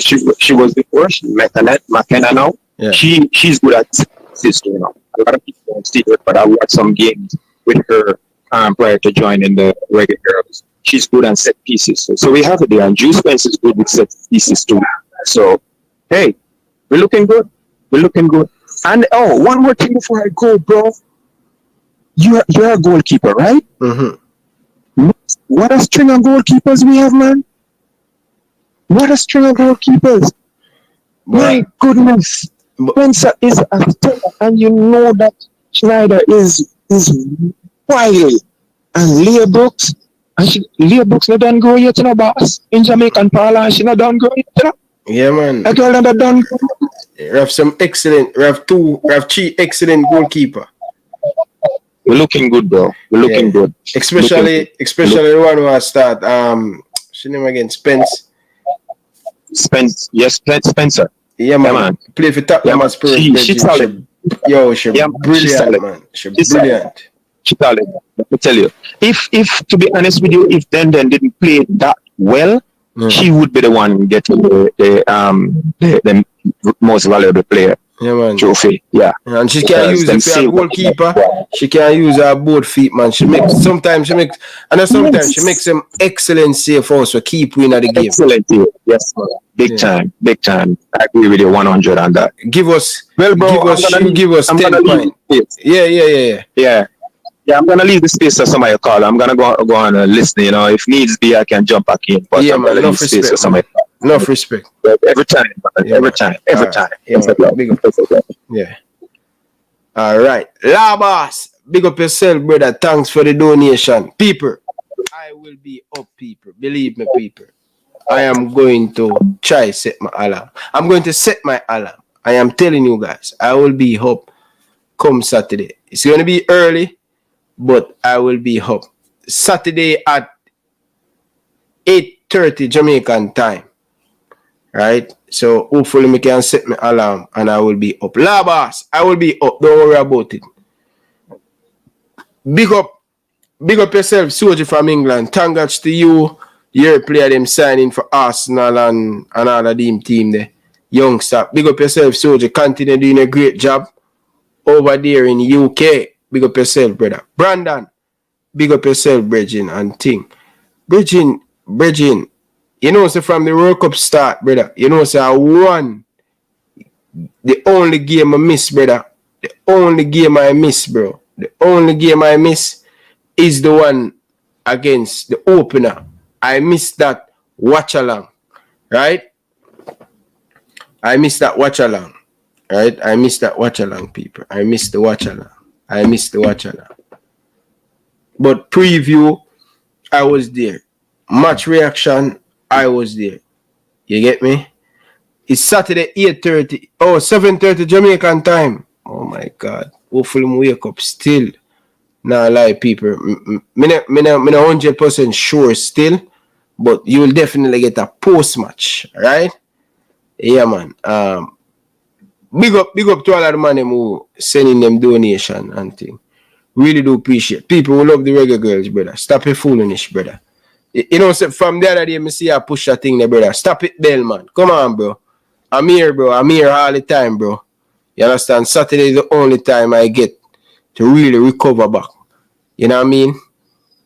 she was before. She McKenna now. Yeah. She's good at set pieces too, you know. A lot of people don't see it, but I watched some games with her prior to joining the Reggae Girlz. She's good at set pieces. So we have it there. And Juice Spence is good with set pieces too. So, hey, we're looking good. And one more thing before I go, bro. You're a goalkeeper, right? Mm-hmm. What a string of goalkeepers we have, man. What a string of goalkeepers. My goodness. Spencer is a stellar, and you know that Schneider is wily. And Leah Brooks not done grow yet, you know, boss. In Jamaican parlance, she not done grow yet, you know. Yeah, man. That girl not done grow. We have three excellent goalkeeper. We're looking good, bro. We're looking good. Especially the one who has start. She name again, Spence. Yes, Spencer. Yeah, man. Play for Tottenham as per. She's solid. She's brilliant, man. She's brilliant. She's solid. Let me tell you. If to be honest with you, if Den didn't play that well, she would be the one getting the most valuable player trophy. Yeah. And she can use it for a goalkeeper. She can use her both feet, man. Sometimes she makes them excellent save also, keep winning the game. Excellent save. Yes, man. Big time. I agree with you 100 on that. Give us 10 points. Yeah, I'm gonna leave the space for somebody call. I'm gonna go on and listen. You know, if needs be, I can jump back in. But I'm gonna leave the space for somebody. Enough respect. Every time. Big up. Yeah. All right, Labas. Big up yourself, brother. Thanks for the donation, people. I will be up, people. Believe me, people. I am going to try set my alarm. I'm going to set my alarm. I am telling you guys, I will be up come Saturday. It's going to be early, but I will be up Saturday at 8:30 Jamaican time. right? So hopefully me can set my alarm and I will be up. La boss, I will be up. Don't worry about it. Big up yourself, Soldier from England. Thanks to you. Your player them signing for Arsenal and another team there. Youngster. Big up yourself, Soldier. Continue doing a great job over there in UK. Big up yourself, brother. Brandon. Big up yourself, Bridging and Ting. Bridging. You know, so from the World Cup start, brother. You know, so I won. The only game I miss, brother. The only game I miss, bro. The only game I miss is the one against the opener. I missed that watch along, right? I missed that watch along, people. I missed the watch along. But preview, I was there. Match reaction, I was there. You get me? It's Saturday 8:30. Oh, 7:30 Jamaican time. Oh my God. Hopefully I wake up still. Nah, lie, people. Me not 100% sure still, but you will definitely get a post match, right? Yeah, man. Big up to all of the man who sending them donation and thing. Really do appreciate. People who love the Reggae Girlz, brother. Stop your foolishness, brother. You know, from the other day, I see I push that thing there, brother. Stop it, Bell, man. Come on, bro. I'm here, bro. I'm here all the time, bro. You understand? Saturday is the only time I get to really recover back. You know what I mean?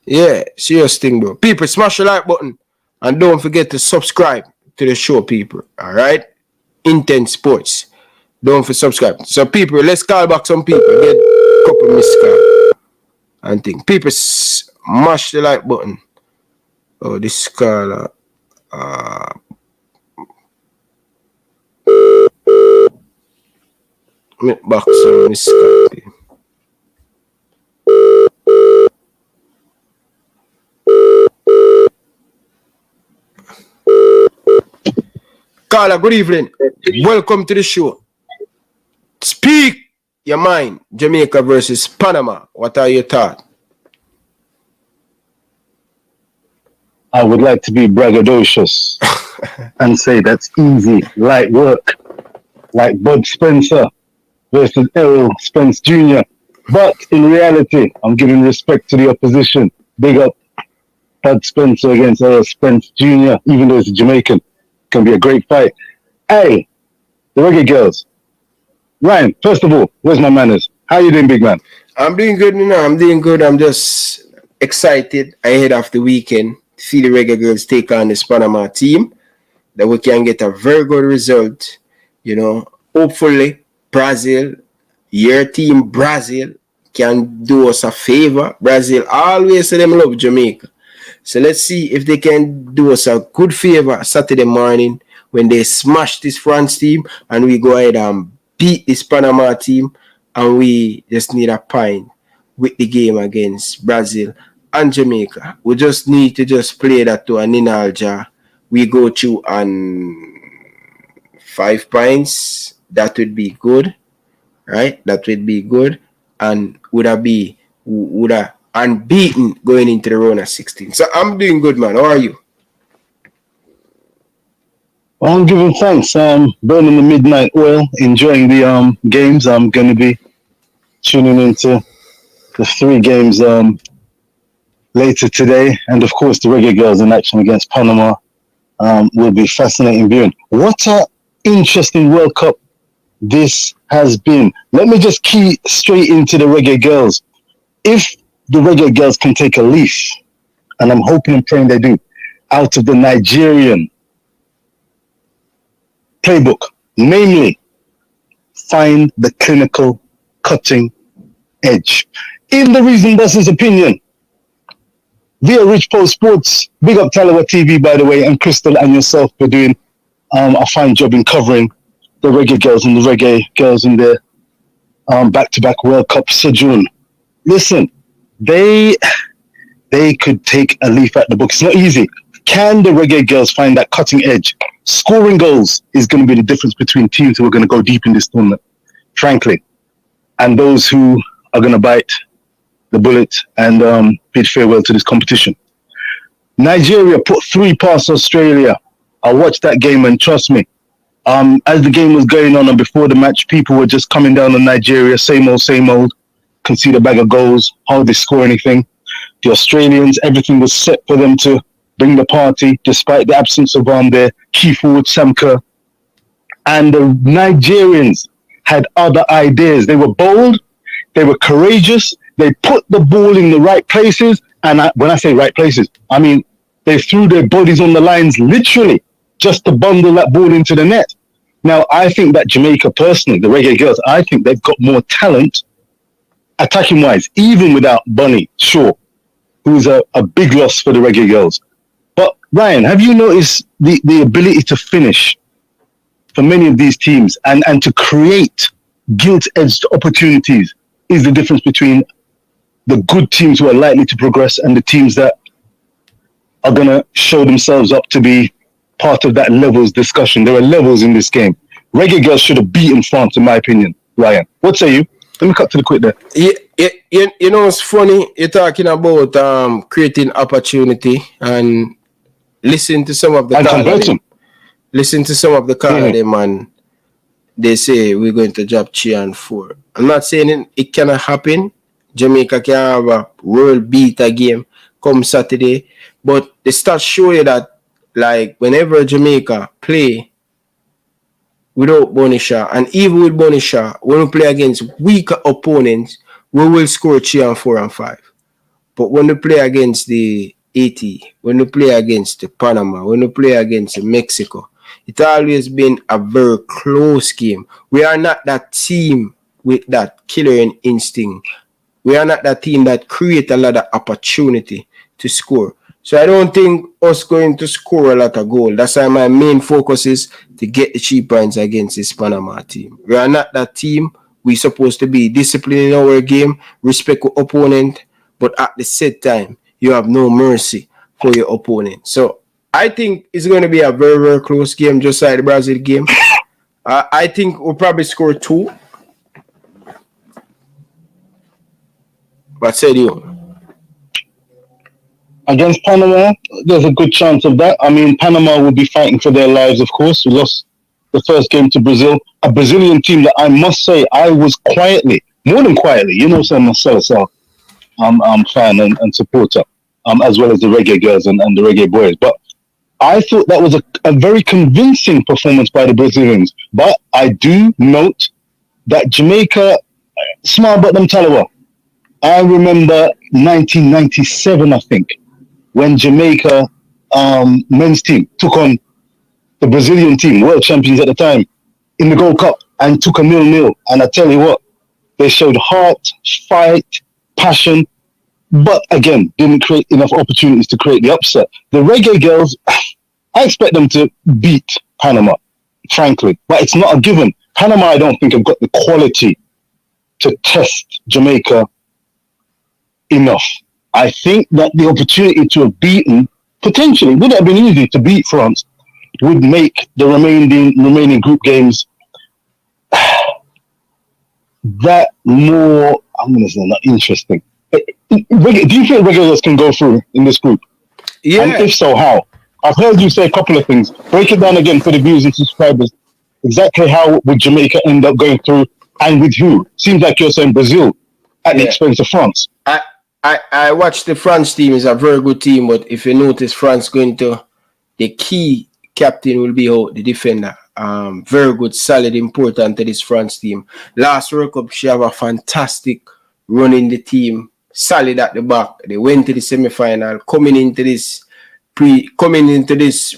Yeah, serious thing, bro. People, smash the like button and don't forget to subscribe to the show, people. All right? Intense Sports. Don't forget to subscribe. So, people, let's call back some people. Get a couple missed calls and things. People, smash the like button. Oh, this caller. Back some missed call. Carla, good evening. Welcome to the show. Speak your mind. Jamaica versus Panama. What are your thoughts? I would like to be braggadocious and say that's easy, light work, like Bud Spencer versus Errol Spence Jr. But in reality, I'm giving respect to the opposition. Big up Bud Spencer against Errol Spence Jr., even though it's a Jamaican. Can be a great fight. Hey, the Reggae Girlz. Ryan, first of all, where's my manners? How you doing, big man? I'm doing good, you know. I'm doing good. I'm just excited ahead of the weekend to see the Reggae Girlz take on this Panama team, that we can get a very good result. You know, hopefully Brazil, your team Brazil, can do us a favor. Brazil always say them love Jamaica. So let's see if they can do us a good favor Saturday morning when they smash this France team and we go ahead and beat this Panama team, and we just need a pint with the game against Brazil and Jamaica. We just need to just play that to a ninalja. We go through on 5 pints. That would be good, right? That would be good, and would have unbeaten going into the round of 16. So I'm doing good, man. How are you? Well, I'm giving thanks. Burning the midnight oil, enjoying the games. I'm going to be tuning into the 3 games later today, and of course the Reggae Girlz in action against Panama will be fascinating viewing. What an interesting World Cup this has been. Let me just key straight into the Reggae Girlz. If the Reggae Girlz can take a leaf, and I'm hoping and praying they do, out of the Nigerian playbook, namely, find the clinical cutting edge. In the Reason Boss's opinion, via Rich Post Sports, big up Talawa TV, by the way, and Crystal and yourself for doing a fine job in covering the Reggae Girlz and the Reggae Girlz in their back-to-back World Cup sojourn. Listen, they could take a leaf at the book. It's not easy. Can the Reggae Girlz find that cutting edge? Scoring goals is going to be the difference between teams who are going to go deep in this tournament, frankly, and those who are going to bite the bullet and bid farewell to this competition. Nigeria put 3 past Australia I watched that game, and trust me, as the game was going on and before the match, people were just coming down on Nigeria, same old, concede a bag of goals, hardly score anything. The Australians, everything was set for them to bring the party, despite the absence of their key forward, Sam Kerr. And the Nigerians had other ideas. They were bold, they were courageous, they put the ball in the right places. And when I say right places, I mean they threw their bodies on the lines literally just to bundle that ball into the net. Now, I think that Jamaica, personally, the Reggae Girlz, I think they've got more talent attacking-wise, even without Bunny Shaw, who is a big loss for the Reggae Girlz. But, Ryan, have you noticed the ability to finish for many of these teams and to create gilt-edged opportunities is the difference between the good teams who are likely to progress and the teams that are going to show themselves up to be part of that levels discussion. There are levels in this game. Reggae Girlz should have beaten France, in my opinion. Ryan, what say you? Let me cut to the quick there. You know, it's funny. You're talking about creating opportunity and listen to some of the listen to some of the call of them, and they say we're going to drop 3 and 4. I'm not saying it cannot happen. Jamaica can have a world beater game come Saturday, but the stats show you that, like, whenever Jamaica play without Bonisha, and even with Bonisha, when we play against weaker opponents, we will score 3 and 4 and 5. But when we play against the 80, when we play against the Panama, when we play against the Mexico, it's always been a very close game. We are not that team with that killer instinct. We are not that team that create a lot of opportunity to score. So I don't think us going to score a lot of goals. That's why my main focus is to get the 3 points against this Panama team. We are not that team. We're supposed to be disciplined in our game, respect our opponent, but at the same time, you have no mercy for your opponent. So I think it's going to be a very, very close game, just like the Brazil game. I think we'll probably score 2. What said you? Against Panama, there's a good chance of that. I mean, Panama will be fighting for their lives, of course. We lost the first game to Brazil, a Brazilian team that I must say I was quietly, more than quietly, you know, so I'm a fan and supporter, as well as the Reggae Girlz and the Reggae Boyz. But I thought that was a very convincing performance by the Brazilians. But I do note that Jamaica, small but them Talawa. I remember 1997, I think, when Jamaica men's team took on the Brazilian team, world champions at the time, in the Gold Cup, and took a 0-0. And I tell you what, they showed heart, fight, passion, but again, didn't create enough opportunities to create the upset. The Reggae Girlz, I expect them to beat Panama, frankly, but it's not a given. Panama, I don't think, have got the quality to test Jamaica enough. I think that the opportunity to have beaten, potentially, would have been easy to beat France, would make the remaining group games that more, I'm going to say, not interesting. Do you think regulars can go through in this group? Yeah. And if so, how? I've heard you say a couple of things. Break it down again for the viewers and subscribers. Exactly how would Jamaica end up going through, and with who? Seems like you're saying Brazil at the expense of France. I watched the France team. Is a very good team, but if you notice, France going to, the key captain will be out, the defender. Very good, solid, important to this France team. Last World Cup, she have a fantastic run in the team, solid at the back. They went to the semi-final. Coming into this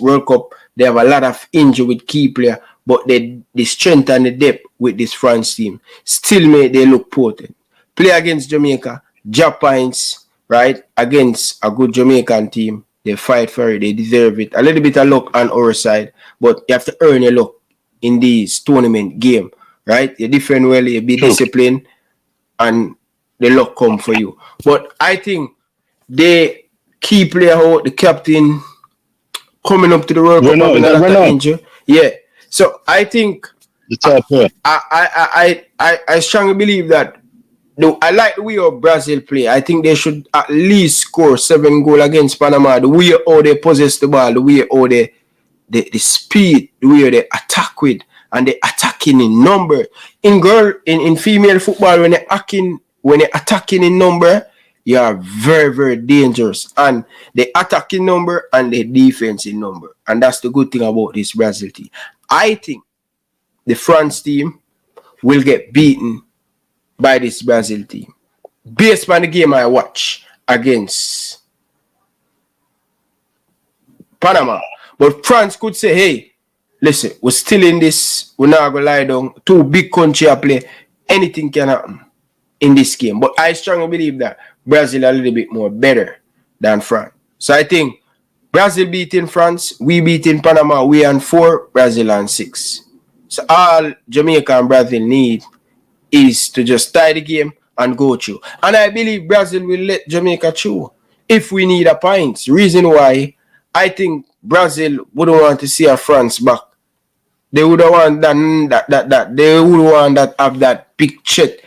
World Cup, they have a lot of injury with key player, but the strength and the depth with this France team still make they look potent. Play against Jamaica, Japanese, right? Against a good Jamaican team. They fight for it. They deserve it. A little bit of luck on our side, but you have to earn your luck in this tournament game, right? You defend well, you be disciplined, and the luck come for you. But I think they key player out, the captain coming up to the World Cup injury. Yeah. So I think I strongly believe that. No, I like the way how Brazil play. I think they should at least score 7 goals against Panama. The way how they possess the ball, the way how they the speed where they attack with, and they attacking in number. In female football, when they attacking in number, you are very, very dangerous. And they attack in number and the defense in number. And that's the good thing about this Brazil team. I think the France team will get beaten by this Brazil team. Based on the game I watch against Panama. But France could say, hey, listen, we're still in this. We're not going to lie down. Two big countries are play. Anything can happen in this game. But I strongly believe that Brazil are a little bit more better than France. So I think Brazil beating France, we beating Panama, we on 4, Brazil on 6. So all Jamaica and Brazil need is to just tie the game and go through. And I believe Brazil will let Jamaica through if we need a point. Reason why I think Brazil wouldn't want to see a France back. They would want that they would want that have that big shit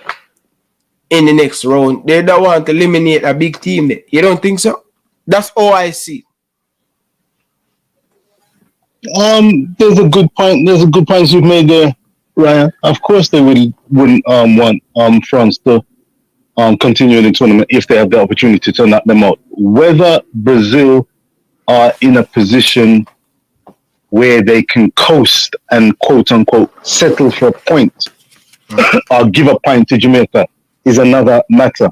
in the next round. They don't want to eliminate a big team there. You don't think so? That's all I see. There's a good point. There's a good point you've made there, Ryan. Of course, they wouldn't want France to continue in the tournament if they have the opportunity to knock them out. Whether Brazil are in a position where they can coast and quote unquote settle for a point or give a point to Jamaica is another matter.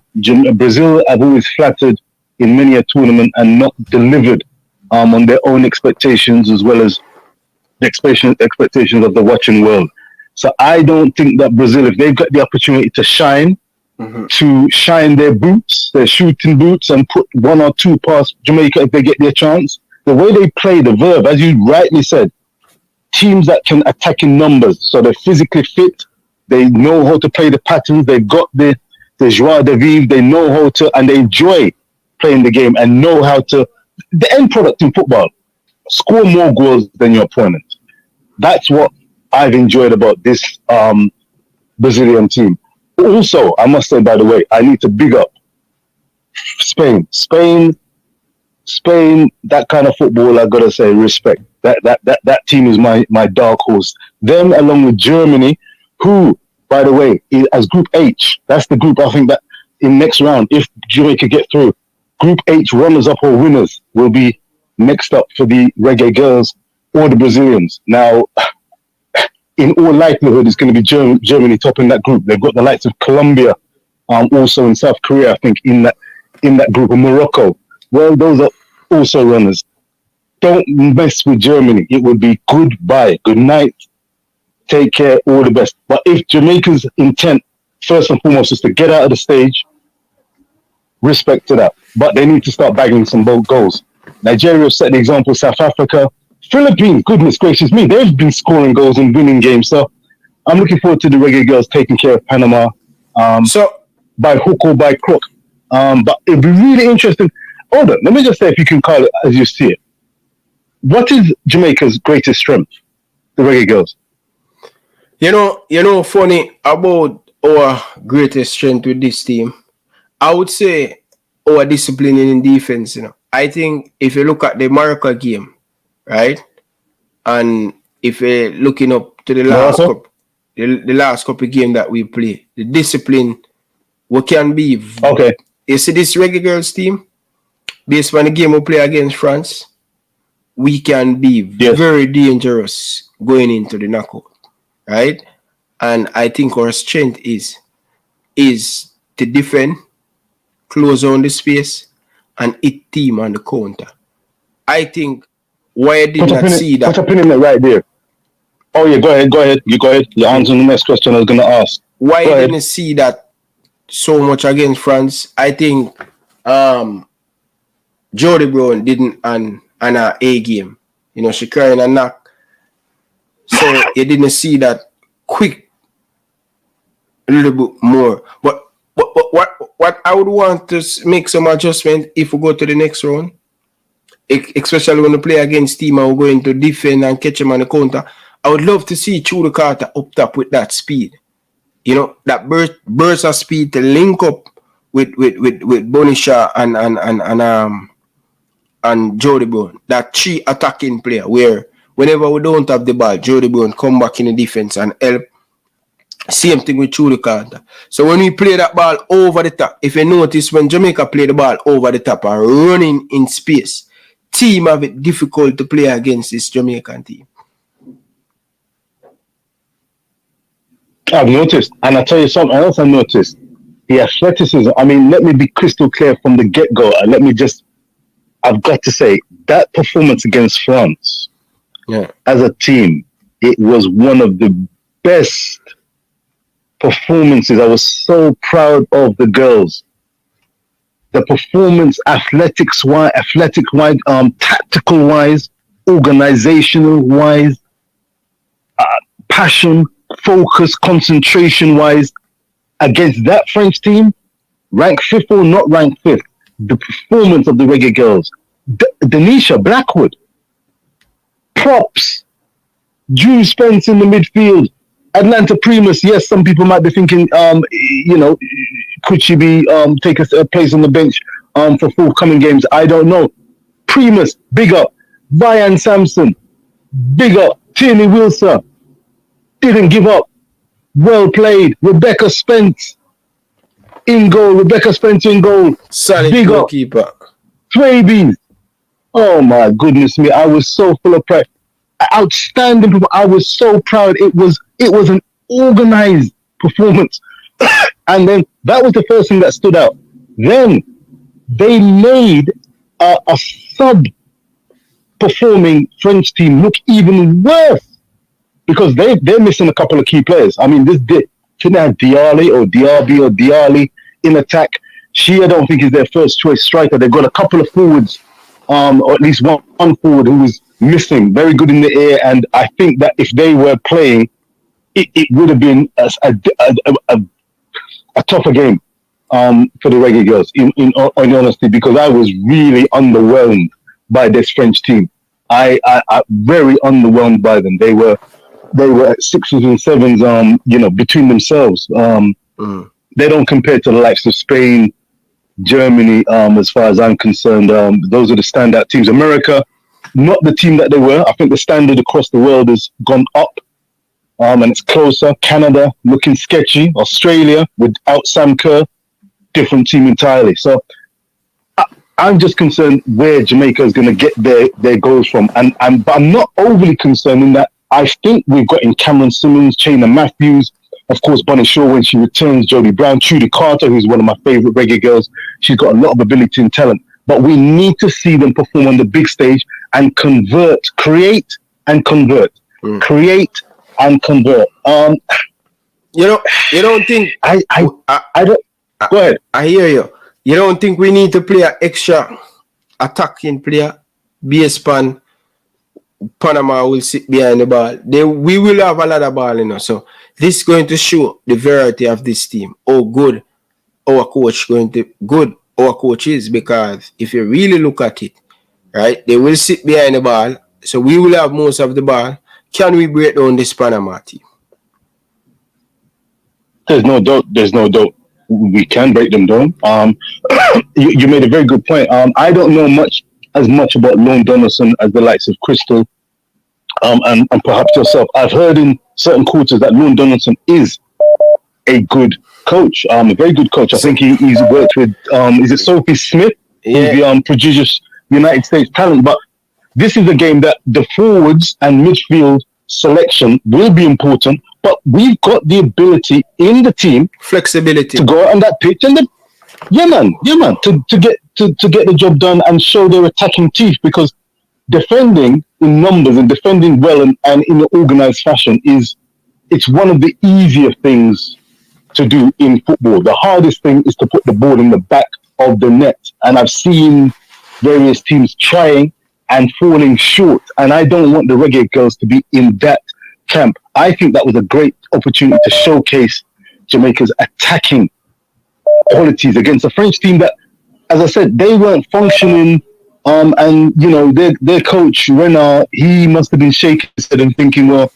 Brazil have always flattered in many a tournament and not delivered on their own expectations as well as the expectations of the watching world. So I don't think that Brazil, if they've got the opportunity to shine, to shine their boots, their shooting boots, and put 1 or 2 past Jamaica if they get their chance, the way they play the verb, as you rightly said, teams that can attack in numbers, so they're physically fit, they know how to play the patterns, they've got the joie de vivre, they know how to, and they enjoy playing the game and know how to, the end product in football, score more goals than your opponent. That's what I've enjoyed about this Brazilian team. Also, I must say, by the way, I need to big up Spain. Spain, that kind of football, I gotta say, respect. That team is my dark horse. Them along with Germany, who, by the way, as Group H, that's the group I think that in next round, if Jamaica get through, Group H runners-up or winners will be next up for the Reggae Girlz or the Brazilians. Now, in all likelihood, it's going to be Germany topping that group. They've got the likes of Colombia, also in South Korea, I think, in that group, of Morocco. Well, those are also runners. Don't mess with Germany. It would be goodbye, good night, take care, all the best. But if Jamaica's intent, first and foremost, is to get out of the stage, respect to that. But they need to start bagging some goals. Nigeria set the example, South Africa. Philippines, goodness gracious me, they've been scoring goals and winning games. So I'm looking forward to the Reggae Girlz taking care of Panama by hook or by crook. But it'd be really interesting. Hold on, let me just say, if you can call it as you see it. What is Jamaica's greatest strength, the Reggae Girlz? You know, funny about our greatest strength with this team, I would say our discipline in defense. I think if you look at the Morocco game, right, and if you're looking up to the last couple game that we play, the discipline, what can be okay. You see this Reggae Girlz team, based on the game we play against France, we can be very dangerous going into the knockout, right? And I think our strength is to defend, close on the space, and hit team on the counter. I think why I did not see that. Put a pin in it right there. Oh yeah, go ahead. You go ahead. You're answering the next question I was going to ask. Why I didn't see that so much against France? I think Jody Brown didn't on her A game. She carrying a knock. So you didn't see that quick a little bit more. But what I would want to make some adjustment if we go to the next round, especially when we play against team and we're going to defend and catch them on the counter. I would love to see Chuda Carter up top with that speed. That burst of speed to link up with Bonisha and Jody Brown. That 3 attacking player where whenever we don't have the ball, Jody Brown come back in the defense and help. Same thing with Trudy Carter. So when we play that ball over the top, if you notice when Jamaica play the ball over the top and running in space, team have it difficult to play against this Jamaican team. I've noticed, and I'll tell you something else I noticed. The athleticism, I mean, let me be crystal clear from the get-go. I've got to say, that performance against France, as a team, it was one of the best performances. I was so proud of the girls. The performance, athletic-wise, tactical-wise, organizational-wise, passion, focus, concentration-wise, against that French team, ranked 5th or not ranked 5th, the performance of the Reggae Girlz, Denisha Blackwood, props, Drew Spence in the midfield, Atlanta Primus. Yes, some people might be thinking, could she be take a place on the bench for forthcoming games? I don't know. Primus, big up. Vian Sampson, big up. Tierney Wilson, didn't give up. Well played. Rebecca Spence in goal. Solid big goalkeeper. up. Trabies. Oh my goodness me! I was so full of pride. Outstanding. I was so proud. It was an organized performance, and then that was the first thing that stood out. Then they made a sub-performing French team look even worse because they're missing a couple of key players. I mean, didn't have Diali or Diaby or Diali in attack. She, I don't think, is their first choice striker. They've got a couple of forwards, or at least one forward who was missing, very good in the air, and I think that if they were playing, it would have been a tougher game for the Reggae Girlz, in honesty, because I was really underwhelmed by this French team. I very underwhelmed by them. They were at 6s and 7s, between themselves. They don't compare to the likes of Spain, Germany, as far as I'm concerned. Those are the standout teams. America, not the team that they were. I think the standard across the world has gone up, and it's closer. Canada looking sketchy. Australia without Sam Kerr, different team entirely. So I'm just concerned where Jamaica is going to get their goals from, but I'm not overly concerned in that I think we've got in Cameron Simmons, Chayna Matthews, of course, Bonnie Shaw when she returns, Jodie Brown, Trudy Carter, who's one of my favorite Reggae girls. She's got a lot of ability and talent. But we need to see them perform on the big stage and create and convert. Create and convert. You don't think... I don't... Go ahead. I hear you. You don't think we need to play an extra attacking player based on Panama will sit behind the ball? We will have a lot of ball, so this is going to show the variety of this team. How good our coach is, because if you really look at it, right, they will sit behind the ball, so we will have most of the ball. Can we break down this Panama team? There's no doubt. We can break them down. You made a very good point. I don't know as much about Lone Donaldson as the likes of Crystal, and perhaps yourself. I've heard in certain quarters that Lone Donaldson is a good coach, a very good coach. I think he's worked with, is it Sophie Smith? Who's the prodigious United States talent. But this is a game that the forwards and midfield selection will be important, but we've got the ability in the team, flexibility, to go out on that pitch and to get the job done and show their attacking teeth, because defending in numbers and defending well and in an organized fashion it's one of the easier things to do in football. The hardest thing is to put the ball in the back of the net, and I've seen various teams trying and falling short, and I don't want the Reggae Girlz to be in that camp. I think that was a great opportunity to showcase Jamaica's attacking qualities against a French team that, as I said, they weren't functioning, and their coach Renard, he must have been shaking his head and thinking, well,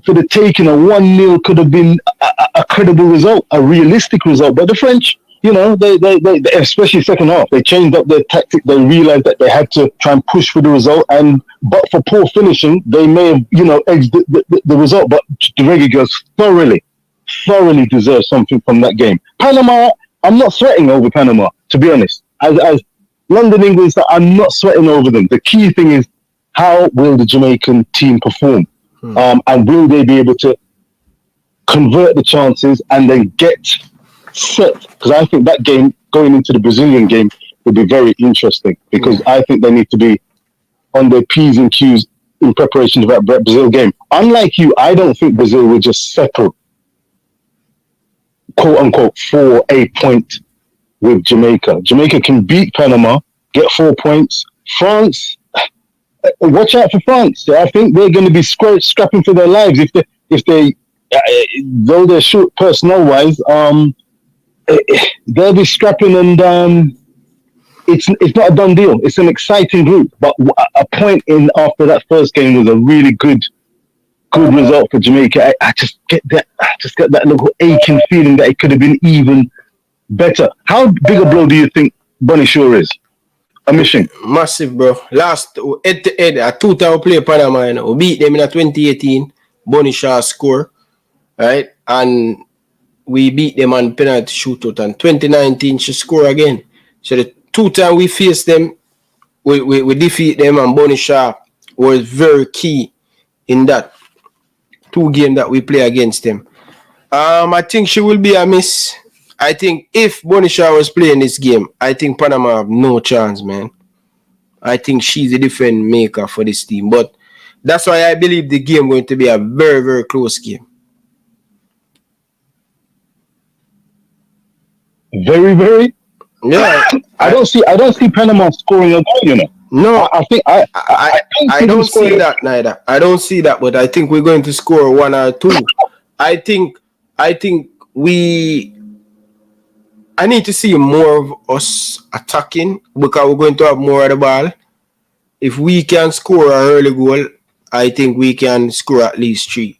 for the taking, a 1-0 could have been a credible result, a realistic result. But the French you know, they especially second half, they changed up their tactic. They realized that they had to try and push for the result, and but for poor finishing, they may have, you know, edged the result. But the Reggae Girlz thoroughly deserve something from that game. Panama, I'm not sweating over Panama, to be honest. As London England, I'm not sweating over them. The key thing is, how will the Jamaican team perform? And will they be able to convert the chances and then get set? Because I think that game, going into the Brazilian game, will be very interesting, because I think they need to be on their P's and Q's in preparation for that Brazil game. Unlike you, I don't think Brazil will just settle, quote unquote, for a point with Jamaica. Jamaica can beat Panama, get 4 points. France, watch out for France. I think they're going to be scrapping for their lives if they though they're short personnel wise. They'll be scrapping, and it's not a done deal. It's an exciting group, but a point in after that first game was a really good result for Jamaica. I just get that little aching feeling that it could have been even better. How big a blow do you think Bunny Shaw is? A mission. Massive, bro. Last head-to-head, a 2-time play Panama, you know. We beat them in 2018. Bunny Shaw score, right? And we beat them on penalty shootout. And 2019, she score again. So the 2 times we faced them, we defeat them, and Bunny Shaw was very key in that 2 games that we play against them. I think she will be a miss. I think if Bunny Shaw was playing this game, I think Panama have no chance, man. I think she's a different maker for this team. But that's why I believe the game going to be a very, very close game. Very, very? Yeah. I don't see Panama scoring a goal, you know. No, I don't see that neither. I don't see that, but I think we're going to score 1 or 2. I think I need to see more of us attacking, because we're going to have more of the ball. If we can score an early goal, I think we can score at least 3.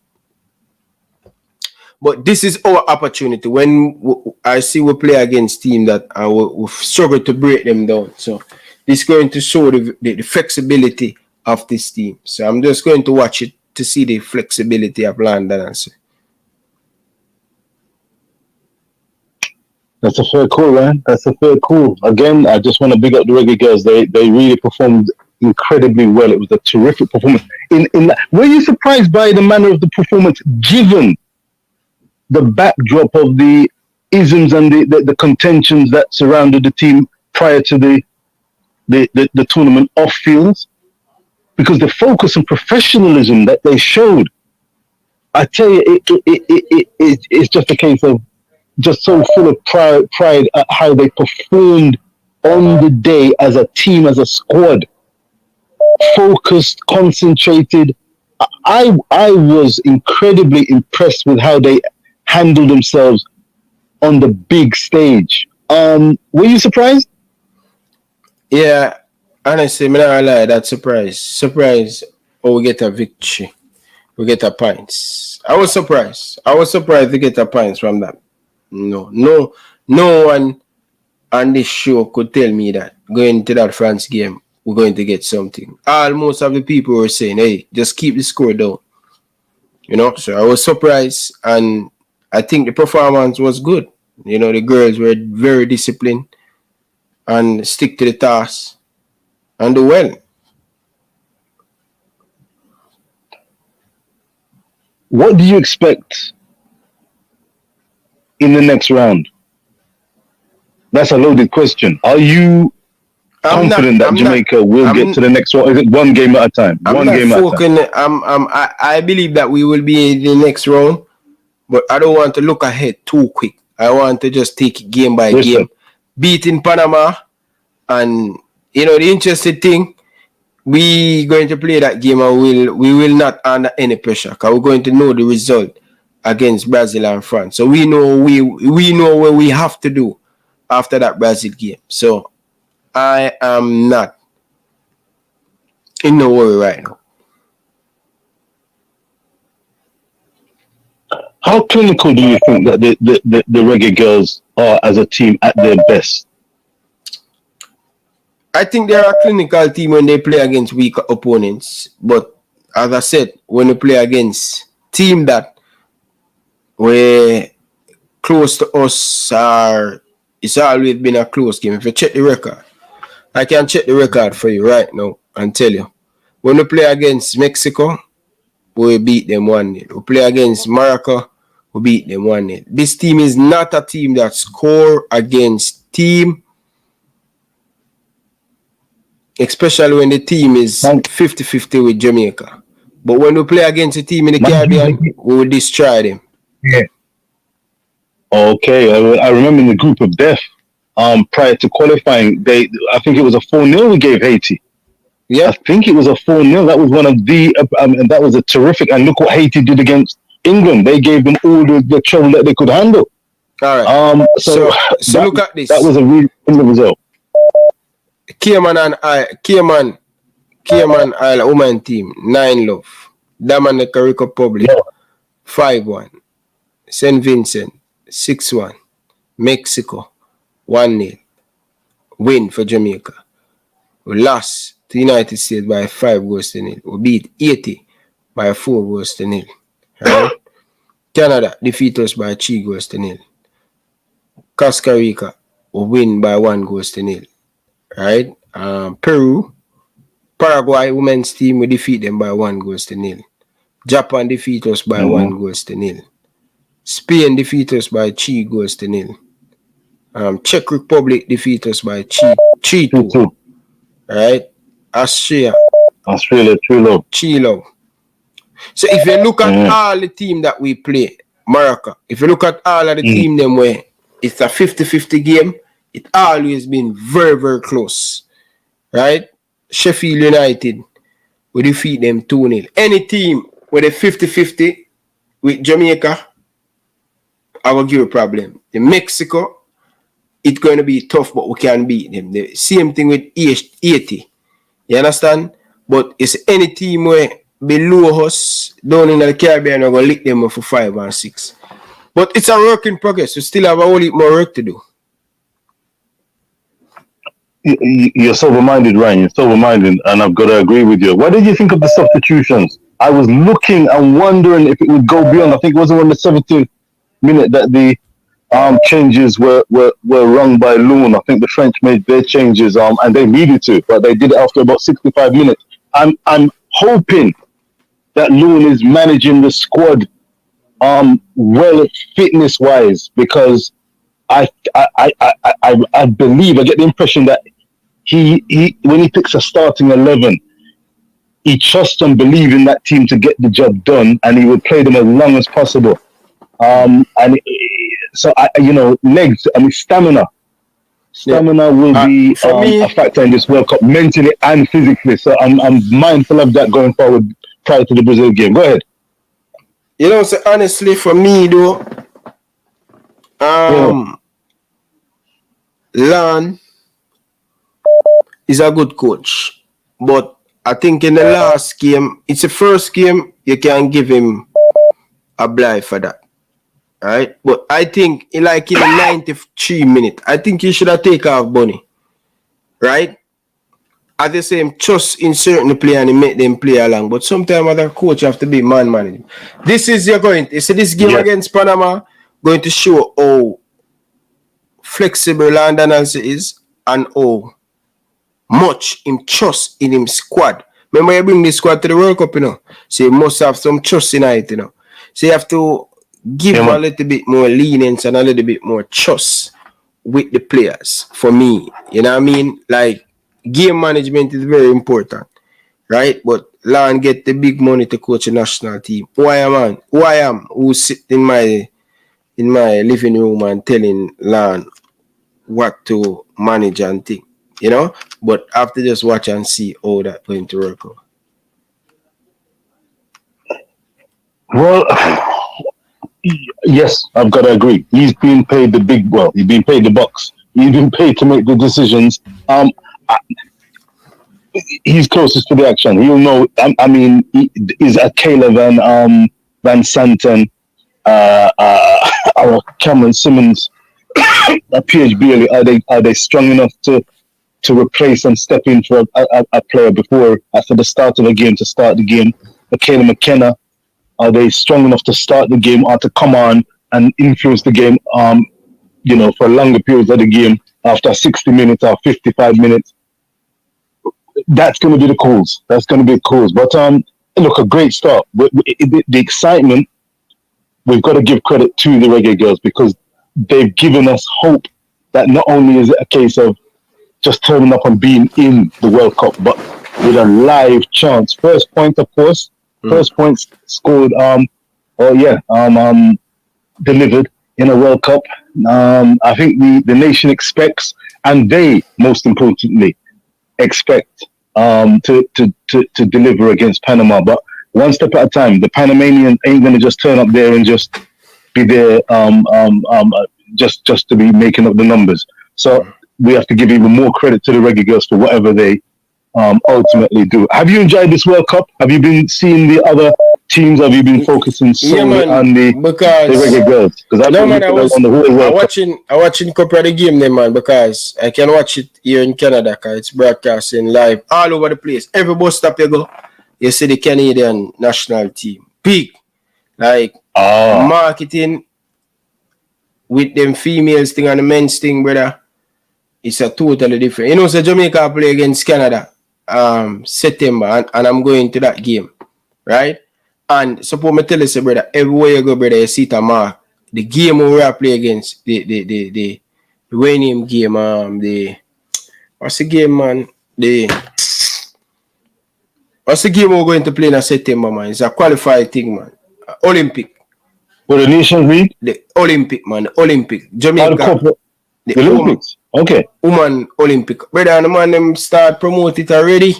But this is our opportunity. When I see we play against team that we struggle to break them down. So this is going to show the flexibility of this team. So I'm just going to watch it to see the flexibility of London and so. That's a fair call, man. That's a fair call. Again, I just want to big up the Reggae Girlz. They really performed incredibly well. It was a terrific performance. Were you surprised by the manner of the performance, given the backdrop of the isms and the contentions that surrounded the team prior to the tournament off fields? Because the focus and professionalism that they showed, I tell you, it's just a case of just so full of pride at how they performed on the day as a team, as a squad. Focused, concentrated. I was incredibly impressed with how they handled themselves on the big stage. Were you surprised? Yeah, honestly, I'm not gonna lie, that's surprise. Oh, we get a victory. We get a points. I was surprised to get a points from that. No one on this show could tell me that going to that France game, we're going to get something. Most of the people were saying, hey, just keep the score down. You know, so I was surprised, and I think the performance was good. You know, the girls were very disciplined and stick to the task and do well. What do you expect in the next round? That's a loaded question. Are you confident that Jamaica will get to the next one? Is it one game at a time? I believe that we will be in the next round, but I don't want to look ahead too quick. I want to just take it game by game. Beating Panama, and you know the interesting thing, we going to play that game and we will not under any pressure, because we're going to know the result against Brazil and France. So we know what we have to do after that Brazil game. So I am not in no worry right now. How clinical do you think that the Reggae Girlz are as a team at their best? I think they're a clinical team when they play against weak opponents. But as I said, when you play against team that were close to us, it's always been a close game. If you check the record, I can check the record for you right now and tell you. When we play against Mexico, we beat them 1-0. We play against Morocco, we beat them 1-0. This team is not a team that score against team, especially when the team is 50-50 with Jamaica. But when we play against a team in the Caribbean, we will destroy them. Yeah. Okay, I remember in the group of death, prior to qualifying, I think it was a 4-0 we gave Haiti. Yeah, I think it was a 4-0. That was one of the, and that was a terrific. And look what Haiti did against England. They gave them all the trouble that they could handle. All right. So that, look at this. That was a really good result. Cayman Island woman team 9-0. Dominica Republic 5-1. St. Vincent 6-1. Mexico 1-0. Win for Jamaica. We lost to the United States by 5-0. We beat Haiti by 4-0. Right? Canada defeat us by 3-0. Costa Rica we win by 1-0. Right? Paraguay women's team we defeat them by 1-0. Japan defeat us by 1-0. Spain defeat us by 3-0. Czech Republic defeat us by 3-2. Right? Australia 3-0. So if you look at all the team that we play, Morocco, if you look at all of the team them where it's a 50-50 game, it always been very, very close. Right? Sheffield United, we defeat them 2-0. Any team with a 50-50 with Jamaica, I will give a problem. In Mexico, it's going to be tough, but we can beat them. The same thing with Haiti. You understand? But it's any team where below us, down in the Caribbean, we're going to lick them for 5 and 6. But it's a work in progress. We still have a whole heap more work to do. You're sober-minded, Ryan. You're sober-minded, and I've got to agree with you. What did you think of the substitutions? I was looking and wondering if it would go beyond. I think it wasn't on the 17th minute that the changes were rung by Loon. I think the French made their changes, and they needed to, but they did it after about 65 minutes. I'm hoping that Loon is managing the squad well fitness-wise, because I believe, I get the impression that he when he picks a starting 11, he trusts and believes in that team to get the job done, and he will play them as long as possible. So legs, stamina will be a factor in this World Cup, mentally and physically. So I'm mindful of that going forward prior to the Brazil game. Go ahead. So honestly, for me though, Lan is a good coach, but I think in the last game, it's the first game, you can give him a blind for that. Right? But I think in the 93 minutes, I think you should have taken off Bunny. Right? At the same, just insert the player and make them play along. But sometimes other coach have to be man managing. This game against Panama going to show how flexible London is and how much him trust in him squad. Remember, you bring this squad to the World Cup, so you must have some trust in it, So you have to give a little bit more lenience and a little bit more trust with the players. For me, you know what I mean? Like, game management is very important, right? But Lan get the big money to coach a national team. Who I am, who sit in my living room and telling Lan what to manage and think, But I have to just watch and see how that going to work out. Well, yes, I've got to agree. He's being paid he's being paid the bucks. He's been paid to make the decisions. He's closest to the action. He'll know. Is a Caleb Van Santen, or Cameron Simmons Bailey, are they strong enough to replace and step in for a player before after the start of the game to start the game? Michaela McKenna, are they strong enough to start the game or to come on and influence the game? For longer periods of the game after 60 minutes or 55 minutes. That's going to be the calls. That's going to be the calls. But look, a great start. The excitement, we've got to give credit to the Reggae Girlz because they've given us hope that not only is it a case of just turning up and being in the World Cup, but with a live chance. First point, of course. First point scored. Delivered in a World Cup. I think the nation expects, and they most importantly expect to deliver against Panama. But one step at a time. The Panamanians ain't going to just turn up there and just be there just to be making up the numbers. So we have to give even more credit to the Reggae Girlz for whatever they ultimately do. Have you enjoyed this World Cup? Have you been seeing the other teams? Have you been focusing solely on the Reggae Girlz? Because I watching couple of the game there, man, because I can watch it here in Canada because it's broadcasting live all over the place. Every bus stop you go, you see the Canadian national team. Big. Like marketing with them females thing and the men's thing, brother. It's a totally different. You know, so Jamaica play against Canada September, and I'm going to that game, right? And suppose me tell you, brother, everywhere you go, brother, you see the mark. The game we play against the winning game, what's the game, man? What's the game we're going to play in September, man? It's a qualified thing, man. Olympic. For the Nations League? The Olympic, man. The Olympic. Jamaica. The Olympics. Okay. Woman Olympic. Brother, and the man them start promote it already.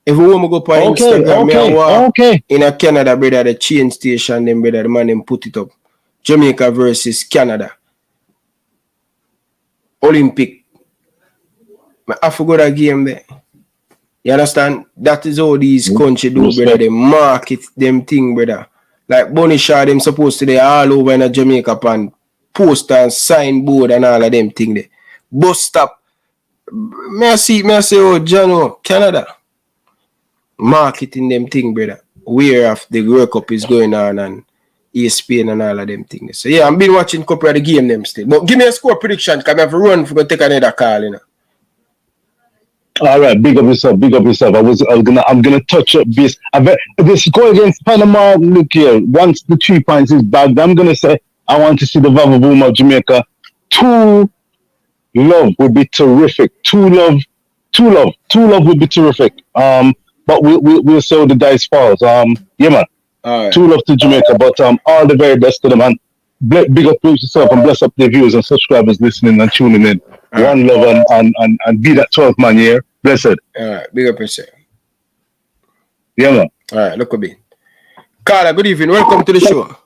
If we want to go on Instagram, in a Canada, brother, the chain station, them brother, the man them put it up. Jamaica versus Canada. Olympic. I forgot that game there. You understand? That is how these countries do, brother. They market them thing, brother. Like Bonnie Shaw, them supposed to be all over in a Jamaica and poster and signboard and all of them thing there. Bus stop. May I say, Jano, Canada. Marketing them thing, brother. Where of the World Cup is going on and ESPN and all of them things. So yeah, I've been watching a couple of the game them still. But give me a score prediction because I have to run for take another call, you know. All right, big up yourself. I'm gonna touch up this. This go against Panama. Look here. Once the 3 points is bagged, I'm gonna say I want to see the Vavavoom of Jamaica. 2-0 would be terrific. 2-0 would be terrific. But we'll see how the dice falls. Yeah, man. Right. 2-0 to Jamaica. But all the very best to them, man. Big up yourself and bless up the viewers and subscribers listening and tuning in. One love and be that 12th man here. Blessed. All right, big up yourself. Yeah, man. All right, look a bit. Carla, good evening. Welcome to the show.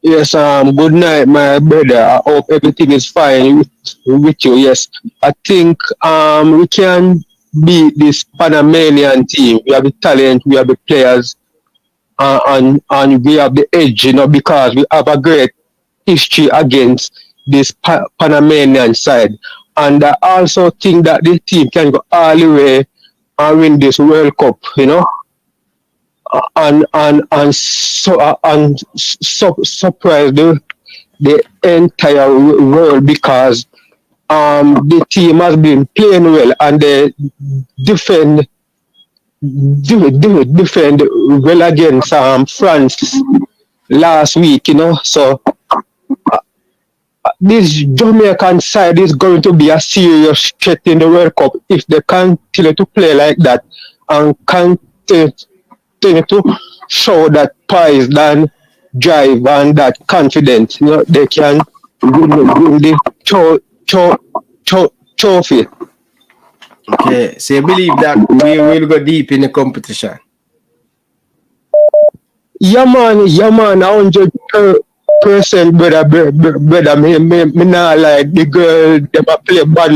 Yes, good night, my brother. I hope everything is fine with you. Yes, I think we can beat this Panamanian team. We have the talent, we have the players, and we have the edge, you know, because we have a great history against this Panamanian side. And I also think that this team can go all the way and win this World Cup, you know, and surprise the entire world because the team has been playing well and they defend well against France last week, you know. So this Jamaican side is going to be a serious threat in the World Cup if they continue to play like that and continue to show that poise and drive and that confidence. You know, they can win the trophy. Okay, so you believe that we will go deep in the competition? Yeah, man, 100%, brother. Me not like the girl, them a play bad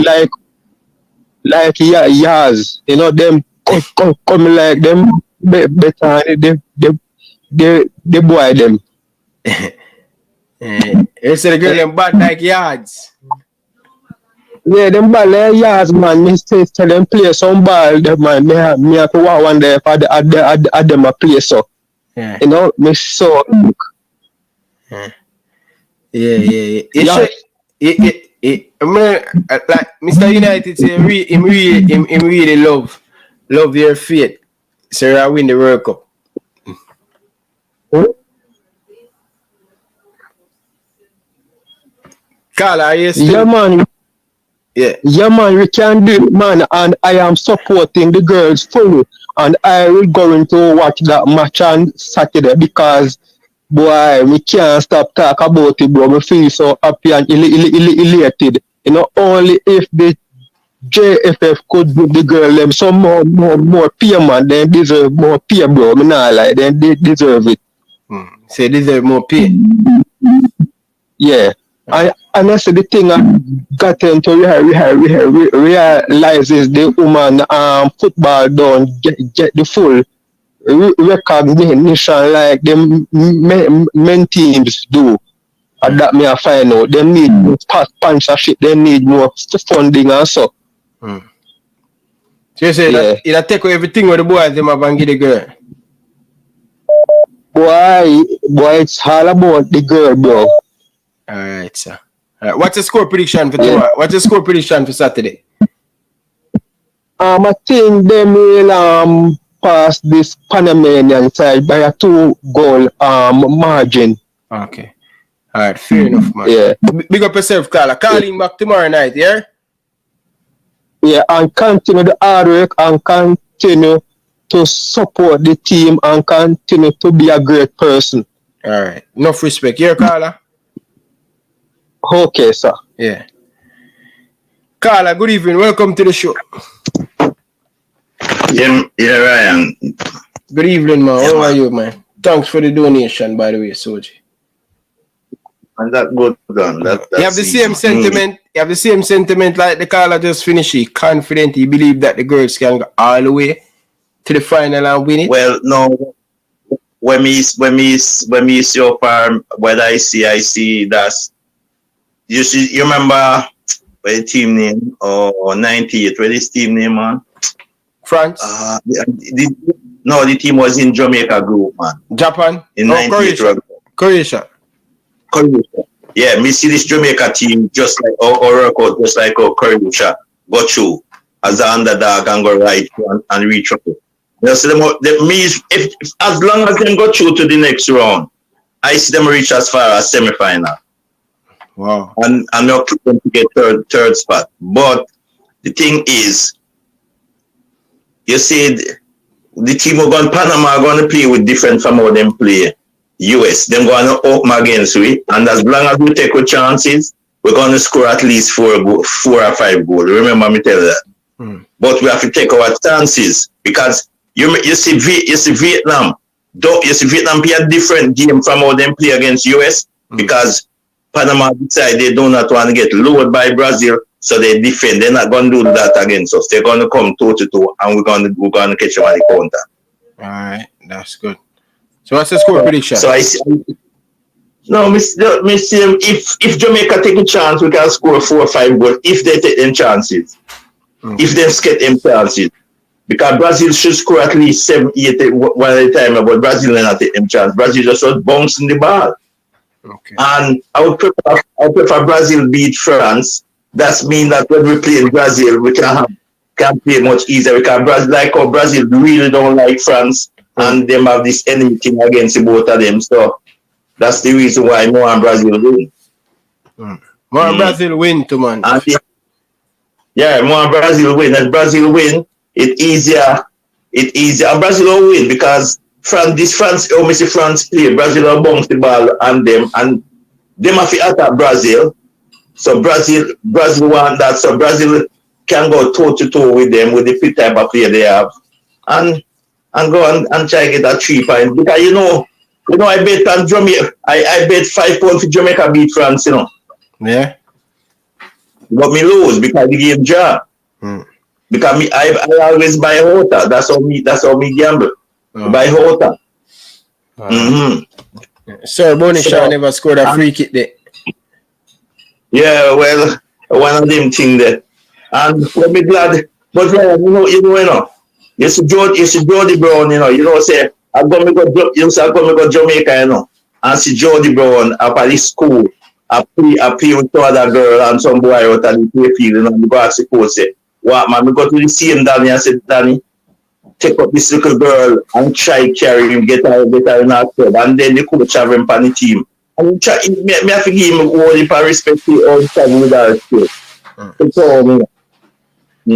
like Yaz. You know, them come like them better, the boy them. You say the girl them bad like yards. Yeah, them ball like yards, man. Me say tell them play some ball, them man. Me have to walk one day for them a play so. Yeah. You know, me so. Yeah. I mean, like Mr. United say him really love their fate. So I win the World Cup. Carla, are you still? Yeah, man. Yeah, man, we can do it, man. And I am supporting the girls fully. And I will going to watch that match on Saturday because, boy, we can't stop talking about it, bro. We feel so happy and elated. You know, only if the JFF could give the girl them some more pay, man. They deserve more pay, bro. Me not like they deserve it. Say they deserve more pay. Yeah. And that's the thing I got into realize is the woman football don't get the full recognition like the men teams do. And that me I find out. They need more sponsorship, they need more funding and so. So you say that it'll take away everything with the boys them have and give the girl. Boy, it's all about the girl, bro. Alright, sir. What's the score prediction for tomorrow? What's the score prediction for Saturday? I think they will pass this Panamanian side by a 2-goal margin. Okay. Alright, fair enough, man. Yeah. Big up yourself, Carla. Call him back tomorrow night, yeah? Yeah, and continue the hard work and continue to support the team and continue to be a great person. Alright. Enough respect. Here, Carla. Okay, sir. Yeah. Carla, good evening. Welcome to the show. Yeah, Ryan. Good evening, man. How are you, man? Thanks for the donation, by the way, Soji. And that good done. You have the same sentiment. You have the same sentiment like the Carla just finished. He confident. He believe that the girls can go all the way to the final and win it. Well, no. When me so far, what I see that. You remember the team name or 98? What is team name, man? France. The team was in Jamaica group, man. Japan. In 98. Croatia. Yeah, me see this Jamaica team just like our record, just like our Croatia go through as an underdog and go right and reach up. You know, so if as long as them go through to the next round, I see them reach as far as semi-final. Wow. And not them to get third spot. But the thing is, you see, the team of Panama are going to play with different from how them play. US, them going to open against we, and as long as we take our chances, we're going to score at least 4 or 5 goals. Remember me tell that. But we have to take our chances because you see Vietnam. You see Vietnam play a different game from how them play against US because Panama decide they do not want to get lowered by Brazil, so they defend. They're not going to do that against us. They're going to come toe-to-toe, and we're going to catch them at the counter. All right, that's good. So what's the score prediction? So I see. No, me see if Jamaica take a chance, we can score 4 or 5 goals if they take them chances. If they get them chances. Because Brazil should score at least 7, 8 one at a time, but Brazil not take them chance. Brazil just was bouncing the ball. Okay. And I would prefer Brazil beat France. That means that when we play in Brazil, we can play much easier. Because Brazil really don't like France, and them have this enemy thing against the both of them. So that's the reason why more and Brazil win. More Brazil win, too, man. And more Brazil win. And Brazil win, it's easier. And Brazil will win because France play. Brazil will bounce the ball on them, and them have to attack Brazil. So Brazil want that. So Brazil can go toe-to-toe with them with the fit type of play they have. And go and try to get a 3 point. Because you know I bet on Jamaica. I bet 5 points for Jamaica beat France, you know. Yeah. But me lose because the game draw. Because I always buy Hota. That's how me gamble. Buy Hota. Yeah, Sir, Bonnie Shaw never scored a free kick there. Yeah, well, one of them things there. And we'll be glad. But you know. You see Jody Brown, say I'm gonna go Jamaica, and see Jody Brown up at this school. I play with two other girl and some boy out at the playfield, and go ask the coach, say, what man, we go to the same Danny. I said, Danny, take up this little girl and try carry him, get her in our club, and then the coach have him on the team. And me have to give him all the respect to all the time with our school.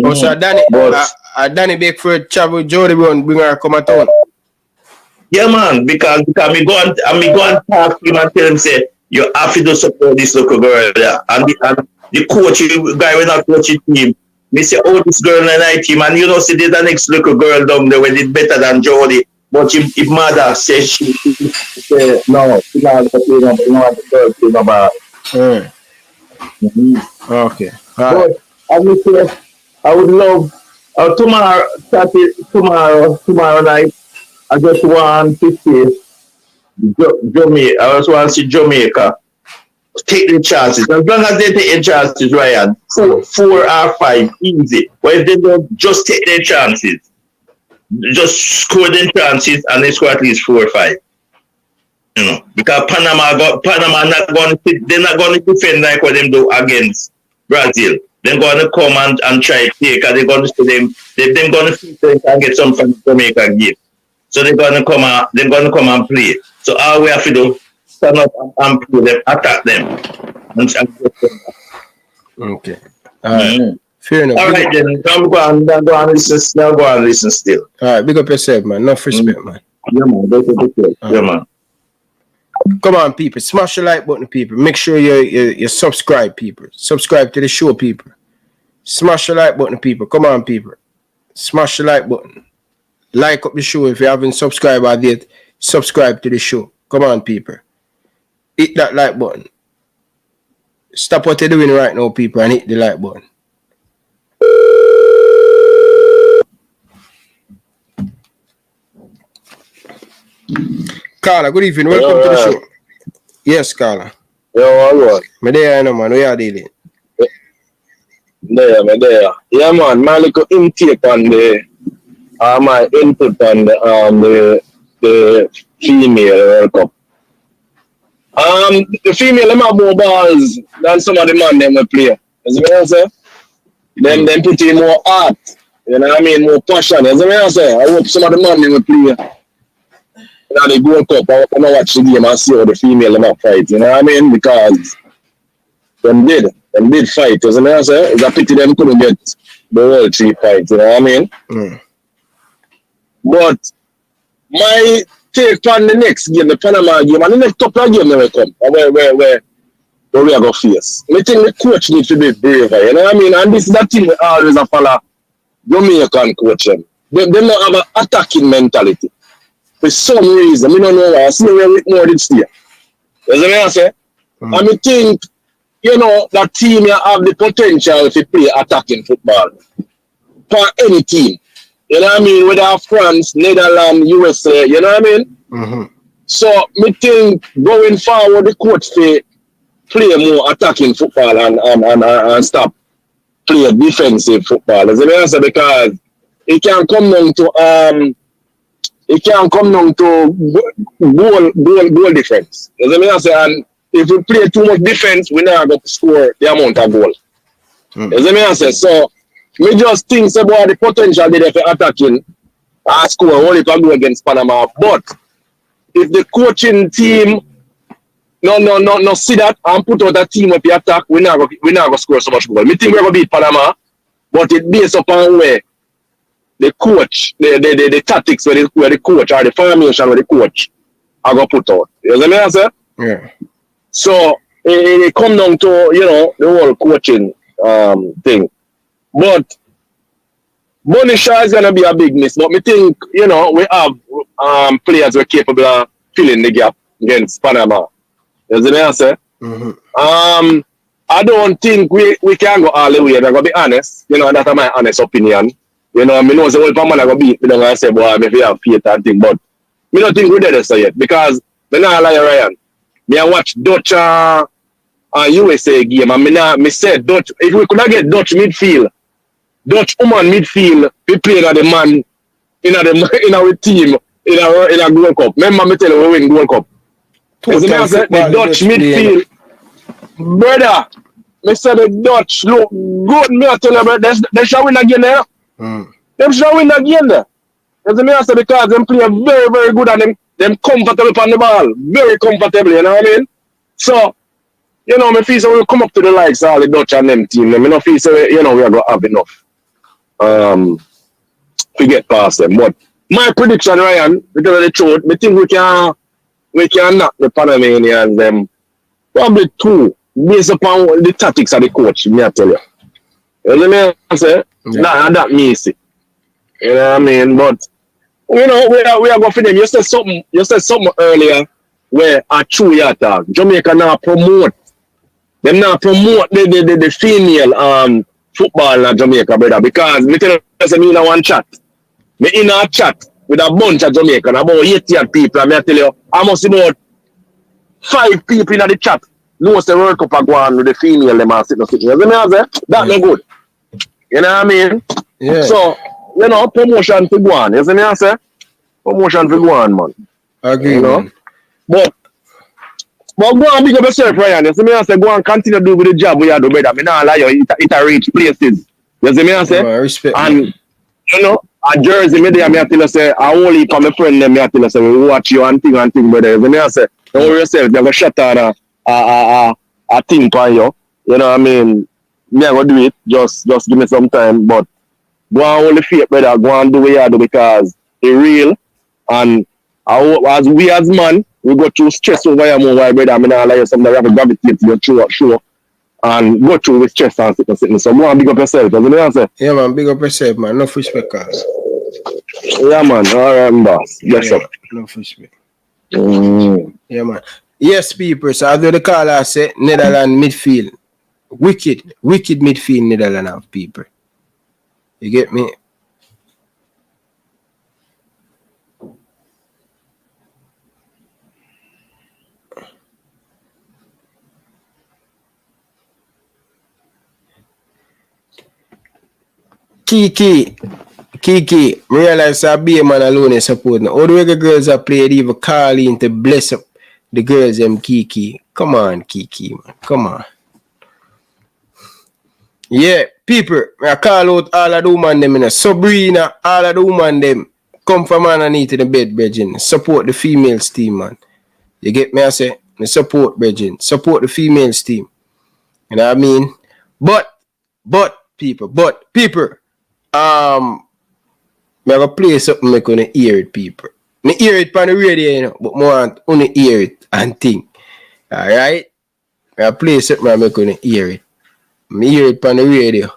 So Danny Beckford travel Jody Brown, bring her come at town. Yeah, man, because me go and talk to him and tell him, say, you have to support this local girl there. And the coach, the guy when I coach team, me say, oh, this girl in the team, and see the next local girl down there when did better than Jody. But if mother says she say, no, she not going to play the girl play no ball. Okay. But I would say, I would love tomorrow night. I just want to see Jamaica. I just want to see Jamaica take the chances. As long as they take the chances, Ryan, 4 or 5 easy. But if they don't just take their chances, just score their chances and they score at least 4 or 5. Because Panama not going to they're not going to defend like what them do against Brazil. They're going to come and try to take, and they're going to see them. They're going to see them and get some from Jamaica game. So they're going to come and play. So all we have to do, stand up and play them, attack them, and get them. Okay. All right. Fair enough. All right then. Now go and listen still. All right. Big up yourself, man. Enough respect, man. Yeah, man. Yeah, man. Come on, people. Smash the like button, people. Make sure you subscribe, people. Subscribe to the show, people. Smash the like button, people. Come on, people. Smash the like button. Like up the show. If you haven't subscribed yet, subscribe to the show. Come on, people. Hit that like button. Stop what you're doing right now, people, and hit the like button. Carla, good evening. Welcome to the show. Yes, Carla. What? Me there, man. We are dealing. There. Yeah, man. My little intake on my input on the female World Cup. The female them have more balls than some of the man them will play. You know what I'm saying? Them put in more art. You know what I mean? More passion. You know what I'm saying? I hope some of the man them will play. Now they go up, I want to watch the game and see how the female them fight, you know what I mean? Because them did fight, you know what I'm saying? It's a pity them couldn't get the World 3 fight, you know what I mean? But my take on the next game, the Panama game, and the next couple of games that will come, where we are going to face. I think the coach needs to be braver, you know what I mean? And this is the thing we always follow Jamaican coaching. They don't have an attacking mentality. For some reason, I don't know why. I see where Whitmore did stay. You know what I'm saying? And I think, that team have the potential to play attacking football. For any team. You know what I mean? Whether France, Netherlands, USA, you know what I mean? Mm-hmm. So, I think going forward, the coach to play more attacking football and stop play defensive football. You know what I'm saying? Because it can come down to goal difference. You know what I'm saying? And if we play too much defense, we're not going to score the amount of goal. You know what I'm saying? So, we just think about the potential they have for attacking and score only can do against Panama. But if the coaching team no see that and put out a team up the attack, we're not going to score so much goal. I think we're going to beat Panama, but it based upon where the coach, the tactics where the coach or the formation where the coach are going to put out. You know what I'm saying? Yeah. So it come down to, the whole coaching thing. But Bonisha is going to be a big miss. But me think, we have players who are capable of filling the gap against Panama. You know what I'm saying? Mm-hmm. I don't think we can go all the way. I'm going to be honest. That's my honest opinion. I know the whole Panama going to beat me. I'm going to say, boy, if you have faith and thing. But I don't think we're there so yet. Because Me not lie, Ryan. Me I watch Dutch USA game, and me said Dutch. If we could get Dutch midfield, Dutch woman midfield, we play at the man in our team in a Gold Cup. Remember me tell you we win Gold Cup. Because I said the Dutch midfield, brother. Me said the Dutch look good. Me I tell you, brother, they shall win again there. Them shall win again there. Because I said because them play very, very good and them comfortable on the ball. Very comfortable, you know what I mean? So, you know, me feel so we'll come up to the likes of all the Dutch and them team. Me not feel so, you know, we are going to have enough to get past them. But my prediction, Ryan, because of the truth, I think we can knock the Panamanians them probably 2, based upon the tactics of the coach, me I tell you. You know what I say? Nah, that me see. You know what I mean? But you know, we are going for them. You said something earlier where a true yata. Jamaica now promote. Them now promote the female football in Jamaica, brother. Because me tell you, in one chat. Me in a chat with a bunch of Jamaican, about 80 people, and I tell you, I must about 5 people in the chat know the World Cup are going with the female them are sitting. You know what I say? That no good. You know what I mean? Yeah. So, you know, promotion for go on. You see me I say? Promotion for go on, man. Agree, you know? man. But go on big up yourself, Ryan. You see me I say? Go on continue to do with the job we are doing, brother. Me not lie you, it reach places. You see me I say? Respect, and, man. you know, a Jersey, me there, me I tell you say, I only come my friend them, me I tell you say, we watch you and thing, brother. You see me I say? Don't worry yourself, you have a shot at a thing for you. You know what I mean? Me I go do it, just give me some time, but go on hold the faith, brother. Go on do what you do because it's real. And as we as man, we go through stress over here more, brother. I mean, I like something that have a gravitate to your show and go through with stress and sitting. So go on big up yourself. You know what I'm saying? Yeah, man, big up yourself, man. No respect, cause. Yeah, man. All right, boss. Yes, sir. No respect. Yeah, man. Yes, people. So, as the caller say, Netherlands midfield. Wicked midfield, Netherlands have people. You get me? Kiki, realize I be a man alone and support now. All the Reggae Girlz are played even call in to bless up the girls them Kiki. Come on, Kiki, man. Come on. Yeah, people, I call out all of the women them in Sabrina, all of the women them come from underneath the bed, brethren. Support the females team, man. You get me? I say, support, brethren. Support the females team. You know what I mean? But people, I'm gonna play something make on hear it, people. Me hear it on the radio, you know, but more only hear it and think. Alright? I play something I make on hear it. Me hear it on the radio.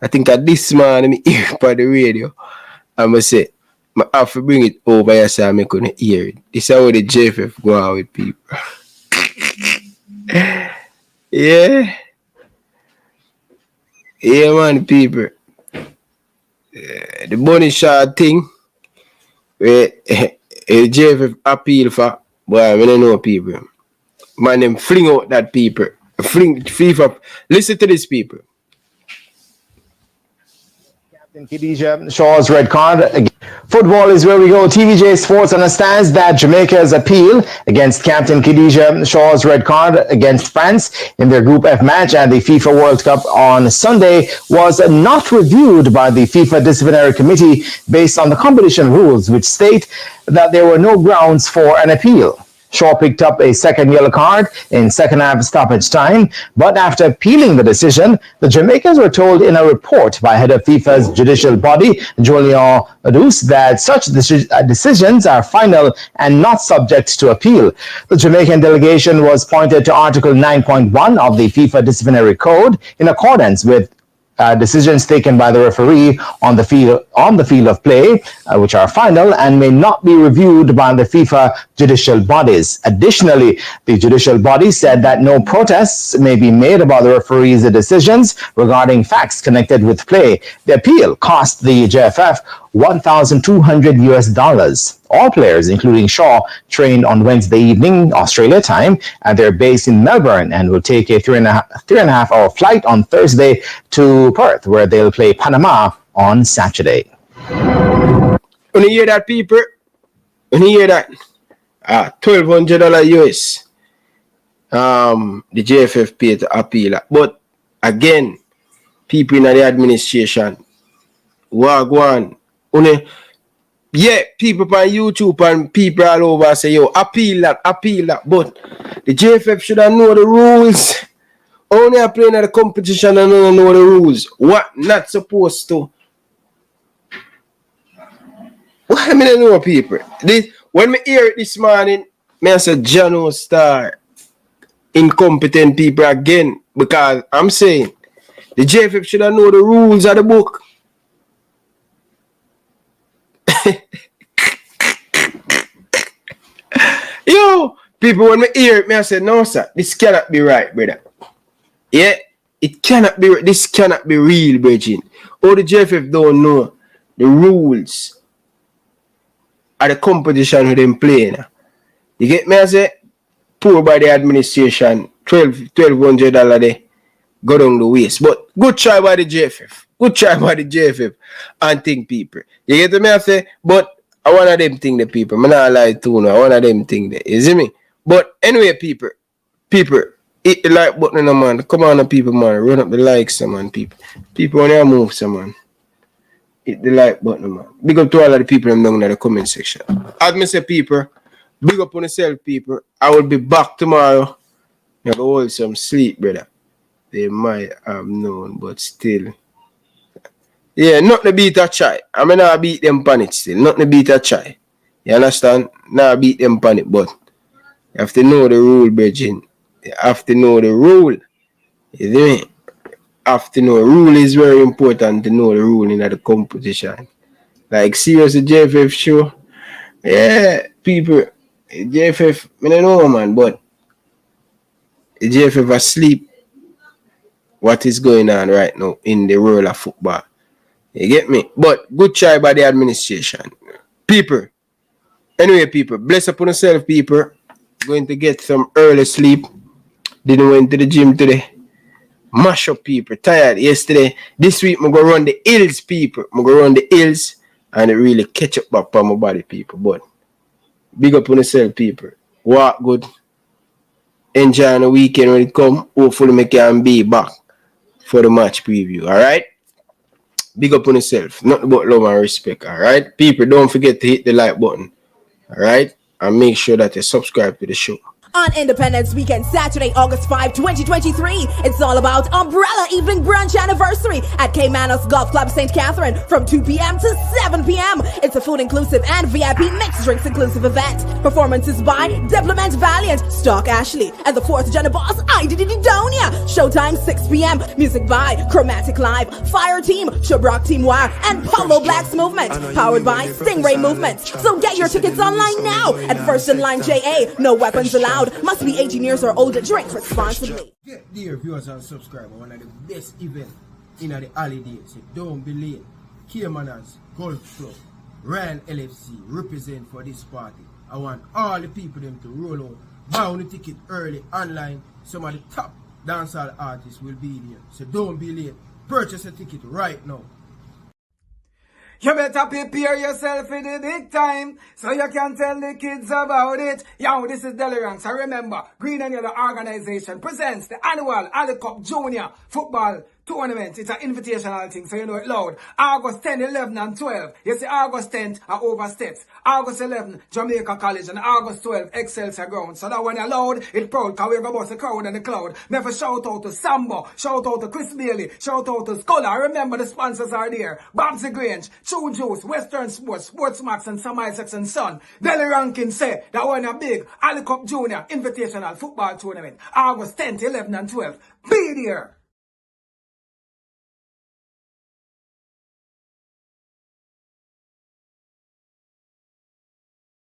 I think at this man me hear it on the radio. I'ma say, I have to bring it over here so I make on hear it. This is how the JFF go out with people. Yeah. Yeah, man, people. The money shot thing, where JFF appeal for, boy, I don't know people. Man, them fling out that people. Fling FIFA. Listen to these people. Khadija Shaw's red card. Football is where we go. TVJ Sports understands that Jamaica's appeal against Captain Khadija Shaw's red card against France in their Group F match at the FIFA World Cup on Sunday was not reviewed by the FIFA Disciplinary Committee based on the competition rules, which state that there were no grounds for an appeal. Shaw picked up a second yellow card in second half stoppage time, but after appealing the decision, the Jamaicans were told in a report by head of FIFA's judicial body, Julian Adus, that such decisions are final and not subject to appeal. The Jamaican delegation was pointed to Article 9.1 of the FIFA Disciplinary Code in accordance with decisions taken by the referee on the field of play, which are final and may not be reviewed by the FIFA judicial bodies. Additionally, the judicial body said that no protests may be made about the referee's decisions regarding facts connected with play. The appeal cost the JFF $1,200 US. All players, including Shaw, trained on Wednesday evening, Australia time, and they're based in Melbourne and will take a three and a half hour flight on Thursday to Perth, where they'll play Panama on Saturday. When you hear that, people, when you hear that, $1,200 US. The JFF paid to appeal. But again, people in the administration, wagwan, yeah, people on YouTube and people all over say, yo, appeal that. But the JFF should have know the rules. Only are playing at the competition and don't know the rules. What not supposed to? What I mean, I know people. When me hear it this morning, I say, Jano Star, incompetent people again, because I'm saying the JFF should have know the rules of the book. Yo, people, when me hear it, I say, no, sir, this cannot be right, brother. Yeah, it cannot be. This cannot be real, Bridging. Or the JFF don't know the rules of the competition with them playing. You get me? I say, poor by the administration, $1,200 there, go down the waist. But good try by the JFF. Good try by the JFF and think people. You get me? I say, but I want of them thing the people. I'm not lie to you. I want of them thing there. You see me? But anyway, people, hit the like button, man. Come on, people, man. Run up the likes, man, people. People want to move, man. Hit the like button, man. Big up to all of the people down in the comment section. As me say, people, big up on yourself, people. I will be back tomorrow. I go hold some sleep, brother. They might have known, but still. Yeah, not the beat a try. I mean, I beat them pan it still. Not the beat a try. You understand? Now beat them pan it, but you have to know the rule, Bridging. You have to know the rule. You see me? Have to know. Rule is very important to know the rule in the competition. Like, seriously, JFF show. Yeah, people. JFF, I don't know, man, but JFF asleep. What is going on right now in the world of football? You get me? But good try by the administration. People. Anyway, people, bless upon yourself, people. Going to get some early sleep. Didn't went to the gym today. Mash up, people. Tired yesterday. This week, I'm going to run the hills, people. I'm going to run the hills and it really catch up back on my body, people. But big up on yourself, people. Walk good. Enjoy the weekend when it come. Hopefully, I can be back for the match preview. All right? Big up on yourself. Nothing but love and respect. All right? People, don't forget to hit the like button. All right? And make sure that you subscribe to the show. On Independence Weekend, Saturday, August 5, 2023, it's all about Umbrella Evening Brunch Anniversary at Caymanos Golf Club St. Catherine from 2 p.m. to 7 p.m. It's a food-inclusive and VIP mixed drinks-inclusive event. Performances by Diplomat Valiant, Stock Ashley, and the 4th Gen Boss, Donia. Showtime 6 p.m. Music by Chromatic Live, Fire Team, Shabrock Team Wire, and Polo Blacks Movement, powered by Stingray Movements. So get your tickets online now at First in Line JA. No weapons allowed. Must be 18 years or older. Drink responsibly. Get dear viewers and subscribers, one of the best events in the holidays. So don't be late. Caymanos Golf Club, Ryan LFC represent for this party. I want all the people them to roll out, buy on the ticket early online. Some of the top dancehall artists will be there. So don't be late. Purchase a ticket right now. You better prepare yourself for the big time so you can tell the kids about it. Yo, this is Delirance. I remember Green and Yellow Organization presents the annual Ali Cup Junior Football Tournament. It's an invitational thing, so you know it loud. August 10, 11, and 12. You see, August 10th are oversteps. August 11, Jamaica College, and August 12, Excelsior Ground. So that when you're loud, it's proud, because we're going to the crowd and the cloud. Never shout out to Sambo, shout out to Chris Bailey, shout out to Scholar. Remember the sponsors are there. Babsy Grange, True Juice, Western Sports, Sportsmax, and Sam Isaacs and Son. Delly Rankin say that when a big Ali Cup Junior Invitational Football Tournament, August 10th, 11, and 12. Be there.